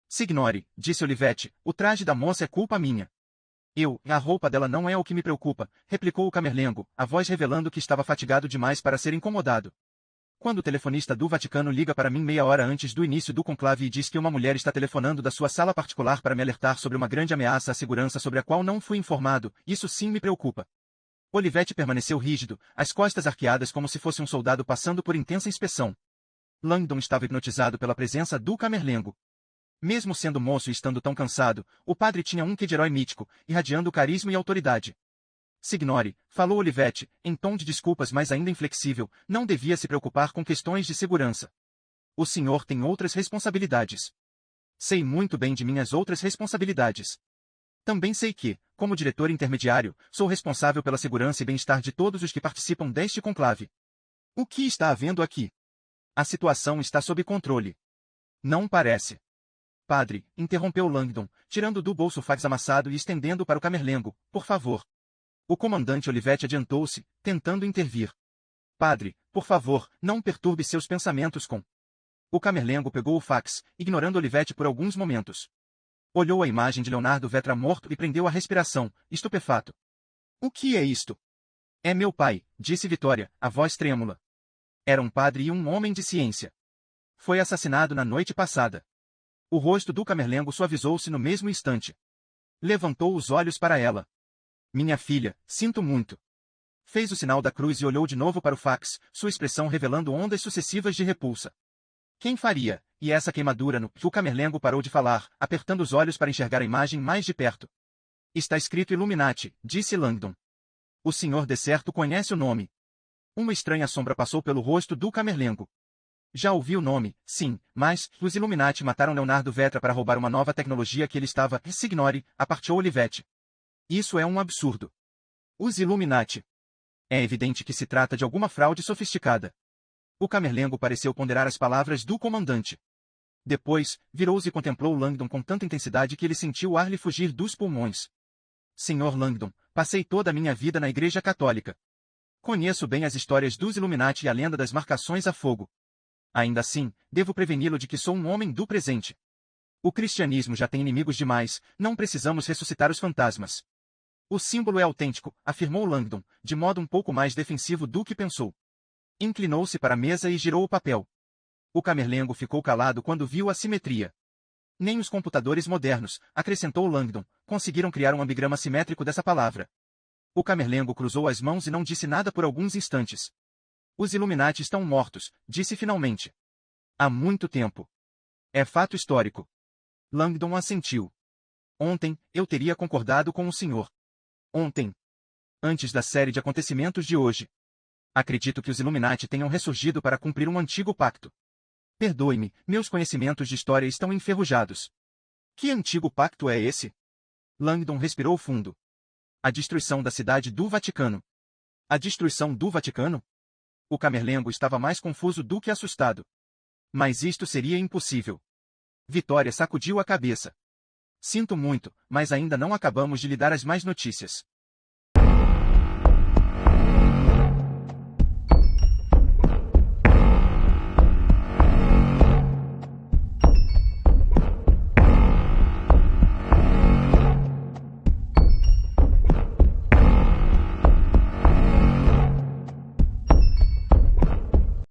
Signore, disse Olivetti, o traje da moça é culpa minha. A roupa dela não é o que me preocupa, replicou o camerlengo, a voz revelando que estava fatigado demais para ser incomodado. Quando o telefonista do Vaticano liga para mim meia hora antes do início do conclave e diz que uma mulher está telefonando da sua sala particular para me alertar sobre uma grande ameaça à segurança sobre a qual não fui informado, isso sim me preocupa. Olivetti permaneceu rígido, as costas arqueadas como se fosse um soldado passando por intensa inspeção. Langdon estava hipnotizado pela presença do camerlengo. Mesmo sendo moço e estando tão cansado, o padre tinha um quê de herói mítico, irradiando carisma e autoridade. Signore, falou Olivetti, em tom de desculpas mas ainda inflexível, não devia se preocupar com questões de segurança. O senhor tem outras responsabilidades. Sei muito bem de minhas outras responsabilidades. Também sei que, como diretor intermediário, sou responsável pela segurança e bem-estar de todos os que participam deste conclave. O que está havendo aqui? A situação está sob controle. Não parece. Padre, interrompeu Langdon, tirando do bolso o fax amassado e estendendo para o camerlengo, por favor. O comandante Olivetti adiantou-se, tentando intervir. Padre, por favor, não perturbe seus pensamentos com... O camerlengo pegou o fax, ignorando Olivetti por alguns momentos. Olhou a imagem de Leonardo Vetra morto e prendeu a respiração, estupefato. O que é isto? É meu pai, disse Vitória, a voz trêmula. Era um padre e um homem de ciência. Foi assassinado na noite passada. O rosto do camerlengo suavizou-se no mesmo instante. Levantou os olhos para ela. Minha filha, sinto muito. Fez o sinal da cruz e olhou de novo para o fax, sua expressão revelando ondas sucessivas de repulsa. Quem faria? E essa queimadura no... O camerlengo parou de falar, apertando os olhos para enxergar a imagem mais de perto. Está escrito Illuminati, disse Langdon. O senhor de certo conhece o nome. Uma estranha sombra passou pelo rosto do camerlengo. Já ouvi o nome, sim, mas os Illuminati mataram Leonardo Vetra para roubar uma nova tecnologia que ele estava... Signore, apartou Olivetti. Isso é um absurdo. Os Illuminati. É evidente que se trata de alguma fraude sofisticada. O camerlengo pareceu ponderar as palavras do comandante. Depois, virou-se e contemplou Langdon com tanta intensidade que ele sentiu o ar lhe fugir dos pulmões. Senhor Langdon, passei toda a minha vida na Igreja Católica. Conheço bem as histórias dos Illuminati e a lenda das marcações a fogo. Ainda assim, devo preveni-lo de que sou um homem do presente. O cristianismo já tem inimigos demais, não precisamos ressuscitar os fantasmas. O símbolo é autêntico, afirmou Langdon, de modo um pouco mais defensivo do que pensou. Inclinou-se para a mesa e girou o papel. O camerlengo ficou calado quando viu a simetria. Nem os computadores modernos, acrescentou Langdon, conseguiram criar um ambigrama simétrico dessa palavra. O camerlengo cruzou as mãos e não disse nada por alguns instantes. Os Illuminati estão mortos, disse finalmente. Há muito tempo. É fato histórico. Langdon assentiu. Ontem, eu teria concordado com o senhor. Ontem. Antes da série de acontecimentos de hoje. Acredito que os Illuminati tenham ressurgido para cumprir um antigo pacto. Perdoe-me, meus conhecimentos de história estão enferrujados. Que antigo pacto é esse? Langdon respirou fundo. A destruição da cidade do Vaticano. A destruição do Vaticano? O camerlengo estava mais confuso do que assustado. Mas isto seria impossível. Vitória sacudiu a cabeça. Sinto muito, mas ainda não acabamos de lhe dar as mais notícias.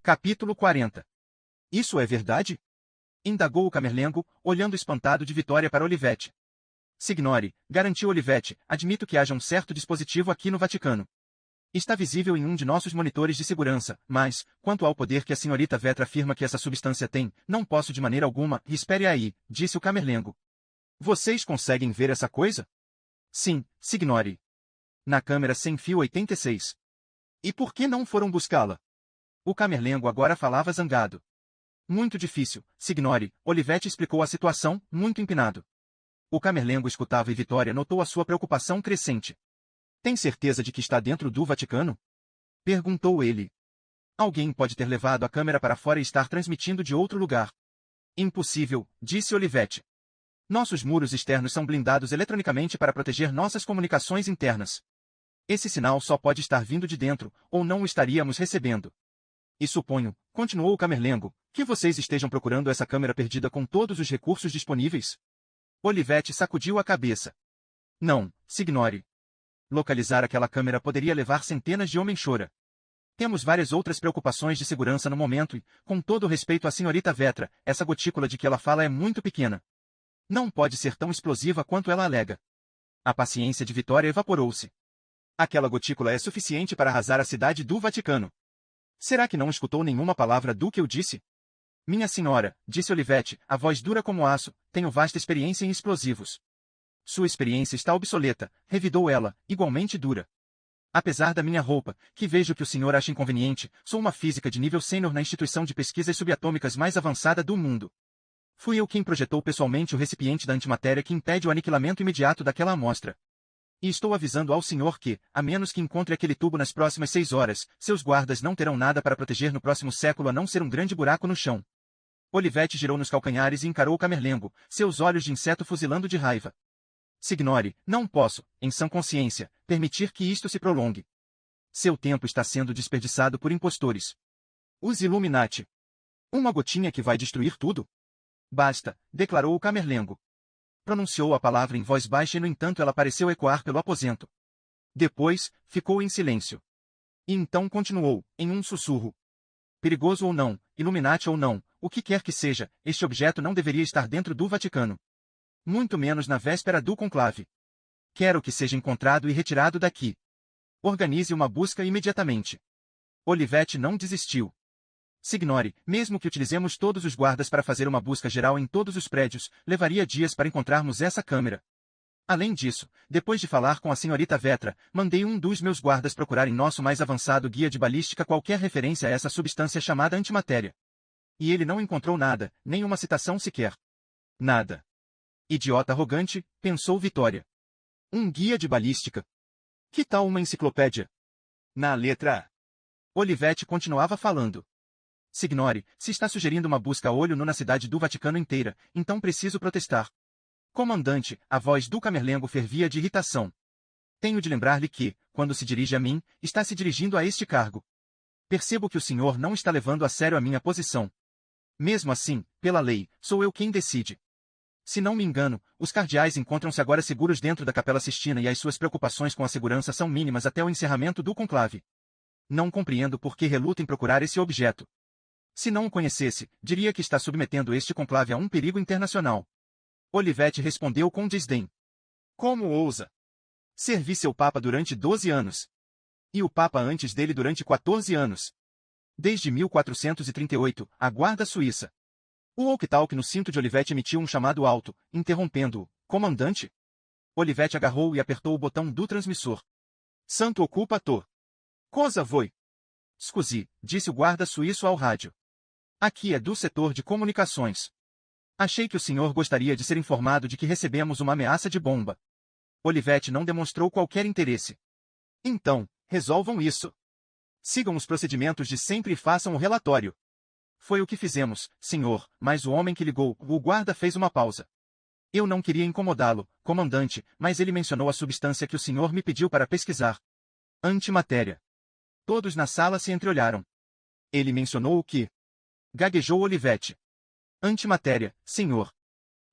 Capítulo 40. Isso é verdade? Indagou o camerlengo, olhando espantado de Vitória para Olivetti. Signore, garantiu Olivetti, admito que haja um certo dispositivo aqui no Vaticano. Está visível em um de nossos monitores de segurança, mas, quanto ao poder que a senhorita Vetra afirma que essa substância tem, não posso de maneira alguma... Espere aí, disse o camerlengo. Vocês conseguem ver essa coisa? Sim, signore. Na câmera sem fio 86. E por que não foram buscá-la? O camerlengo agora falava zangado. Muito difícil, signore, Olivetti explicou a situação, muito empinado. O camerlengo escutava e Vitória notou a sua preocupação crescente. Tem certeza de que está dentro do Vaticano? Perguntou ele. Alguém pode ter levado a câmera para fora e estar transmitindo de outro lugar. Impossível, disse Olivetti. Nossos muros externos são blindados eletronicamente para proteger nossas comunicações internas. Esse sinal só pode estar vindo de dentro, ou não o estaríamos recebendo. E suponho, continuou o camerlengo, que vocês estejam procurando essa câmera perdida com todos os recursos disponíveis? Olivetti sacudiu a cabeça. Não, Signore. Localizar aquela câmera poderia levar centenas de homens-chora. Temos várias outras preocupações de segurança no momento e, com todo o respeito à senhorita Vetra, essa gotícula de que ela fala é muito pequena. Não pode ser tão explosiva quanto ela alega. A paciência de Vitória evaporou-se. Aquela gotícula é suficiente para arrasar a cidade do Vaticano. Será que não escutou nenhuma palavra do que eu disse? Minha senhora, disse Olivetti, a voz dura como aço, tenho vasta experiência em explosivos. Sua experiência está obsoleta, revidou ela, igualmente dura. Apesar da minha roupa, que vejo que o senhor acha inconveniente, sou uma física de nível sênior na instituição de pesquisas subatômicas mais avançada do mundo. Fui eu quem projetou pessoalmente o recipiente da antimatéria que impede o aniquilamento imediato daquela amostra. E estou avisando ao senhor que, a menos que encontre aquele tubo nas próximas 6 horas, seus guardas não terão nada para proteger no próximo século a não ser um grande buraco no chão. Olivetti girou nos calcanhares e encarou o Camerlengo, seus olhos de inseto fuzilando de raiva. Signore, não posso, em sã consciência, permitir que isto se prolongue. Seu tempo está sendo desperdiçado por impostores. Os Illuminati. Uma gotinha que vai destruir tudo? Basta, declarou o Camerlengo. Pronunciou a palavra em voz baixa e no entanto ela pareceu ecoar pelo aposento. Depois, ficou em silêncio. E então continuou, em um sussurro. Perigoso ou não, Illuminati ou não, o que quer que seja, este objeto não deveria estar dentro do Vaticano. Muito menos na véspera do conclave. Quero que seja encontrado e retirado daqui. Organize uma busca imediatamente. Olivetti não desistiu. Signore, mesmo que utilizemos todos os guardas para fazer uma busca geral em todos os prédios, levaria dias para encontrarmos essa câmera. Além disso, depois de falar com a senhorita Vetra, mandei um dos meus guardas procurar em nosso mais avançado guia de balística qualquer referência a essa substância chamada antimatéria. E ele não encontrou nada, nem uma citação sequer. Nada. Idiota arrogante, pensou Vitória. Um guia de balística? Que tal uma enciclopédia? Na letra A. Olivetti continuava falando. Signore, se está sugerindo uma busca a olho nu na cidade do Vaticano inteira, então preciso protestar. Comandante, a voz do Camerlengo fervia de irritação. Tenho de lembrar-lhe que, quando se dirige a mim, está se dirigindo a este cargo. Percebo que o senhor não está levando a sério a minha posição. Mesmo assim, pela lei, sou eu quem decide. Se não me engano, os cardeais encontram-se agora seguros dentro da Capela Sistina e as suas preocupações com a segurança são mínimas até o encerramento do conclave. Não compreendo por que reluta em procurar esse objeto. Se não o conhecesse, diria que está submetendo este conclave a um perigo internacional. Olivetti respondeu com desdém. Como ousa? Servi seu papa durante 12 anos. E o papa antes dele durante 14 anos. Desde 1438, a guarda suíça. O walkie-talkie no cinto de Olivetti emitiu um chamado alto, interrompendo-o. Comandante? Olivetti agarrou e apertou o botão do transmissor. Santo occupator. Cosa voi? Scusi, disse o guarda suíço ao rádio. Aqui é do setor de comunicações. Achei que o senhor gostaria de ser informado de que recebemos uma ameaça de bomba. Olivetti não demonstrou qualquer interesse. Então, resolvam isso. Sigam os procedimentos de sempre e façam o relatório. Foi o que fizemos, senhor, mas o homem que ligou, o guarda fez uma pausa. Eu não queria incomodá-lo, comandante, mas ele mencionou a substância que o senhor me pediu para pesquisar. Antimatéria. Todos na sala se entreolharam. Ele mencionou o que? Gaguejou Olivetti. Antimatéria, senhor.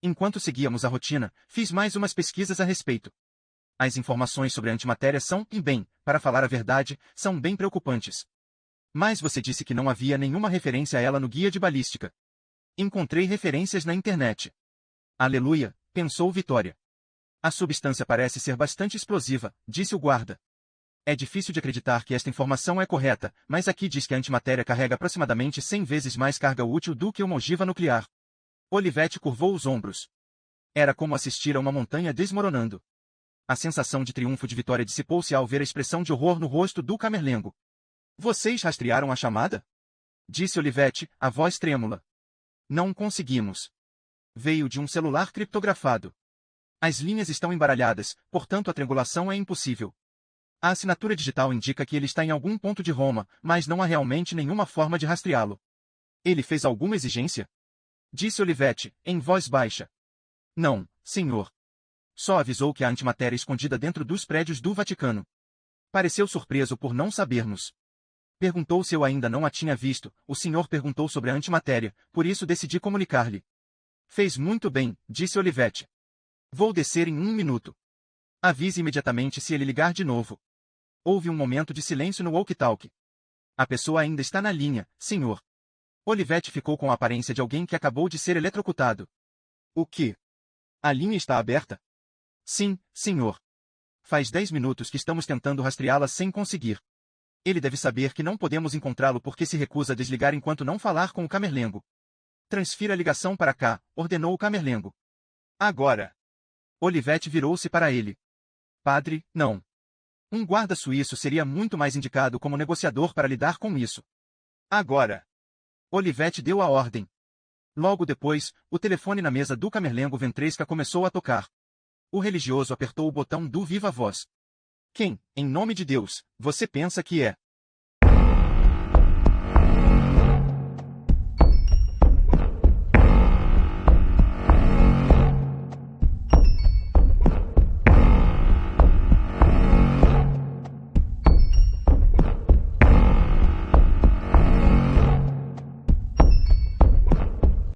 Enquanto seguíamos a rotina, fiz mais umas pesquisas a respeito. As informações sobre a antimatéria são, e bem, para falar a verdade, são bem preocupantes. Mas você disse que não havia nenhuma referência a ela no guia de balística. Encontrei referências na internet. Aleluia, pensou Vitória. A substância parece ser bastante explosiva, disse o guarda. É difícil de acreditar que esta informação é correta, mas aqui diz que a antimatéria carrega aproximadamente 100 vezes mais carga útil do que uma ogiva nuclear. Olivetti curvou os ombros. Era como assistir a uma montanha desmoronando. A sensação de triunfo de Vitória dissipou-se ao ver a expressão de horror no rosto do Camerlengo. Vocês rastrearam a chamada? Disse Olivetti, a voz trêmula. Não conseguimos. Veio de um celular criptografado. As linhas estão embaralhadas, portanto a triangulação é impossível. A assinatura digital indica que ele está em algum ponto de Roma, mas não há realmente nenhuma forma de rastreá-lo. Ele fez alguma exigência? Disse Olivetti, em voz baixa. Não, senhor. Só avisou que há antimatéria escondida dentro dos prédios do Vaticano. Pareceu surpreso por não sabermos. Perguntou se eu ainda não a tinha visto, o senhor perguntou sobre a antimatéria, por isso decidi comunicar-lhe. Fez muito bem, disse Olivetti. Vou descer em 1 minuto. Avise imediatamente se ele ligar de novo. Houve um momento de silêncio no walkie-talkie. A pessoa ainda está na linha, senhor. Olivetti ficou com a aparência de alguém que acabou de ser eletrocutado. O quê? A linha está aberta? Sim, senhor. Faz 10 minutos que estamos tentando rastreá-la sem conseguir. Ele deve saber que não podemos encontrá-lo porque se recusa a desligar enquanto não falar com o Camerlengo. Transfira a ligação para cá, ordenou o Camerlengo. Agora. Olivetti virou-se para ele. Padre, não. Um guarda suíço seria muito mais indicado como negociador para lidar com isso. Agora. Olivetti deu a ordem. Logo depois, o telefone na mesa do Camerlengo Ventresca começou a tocar. O religioso apertou o botão do viva voz. Quem, em nome de Deus, você pensa que é?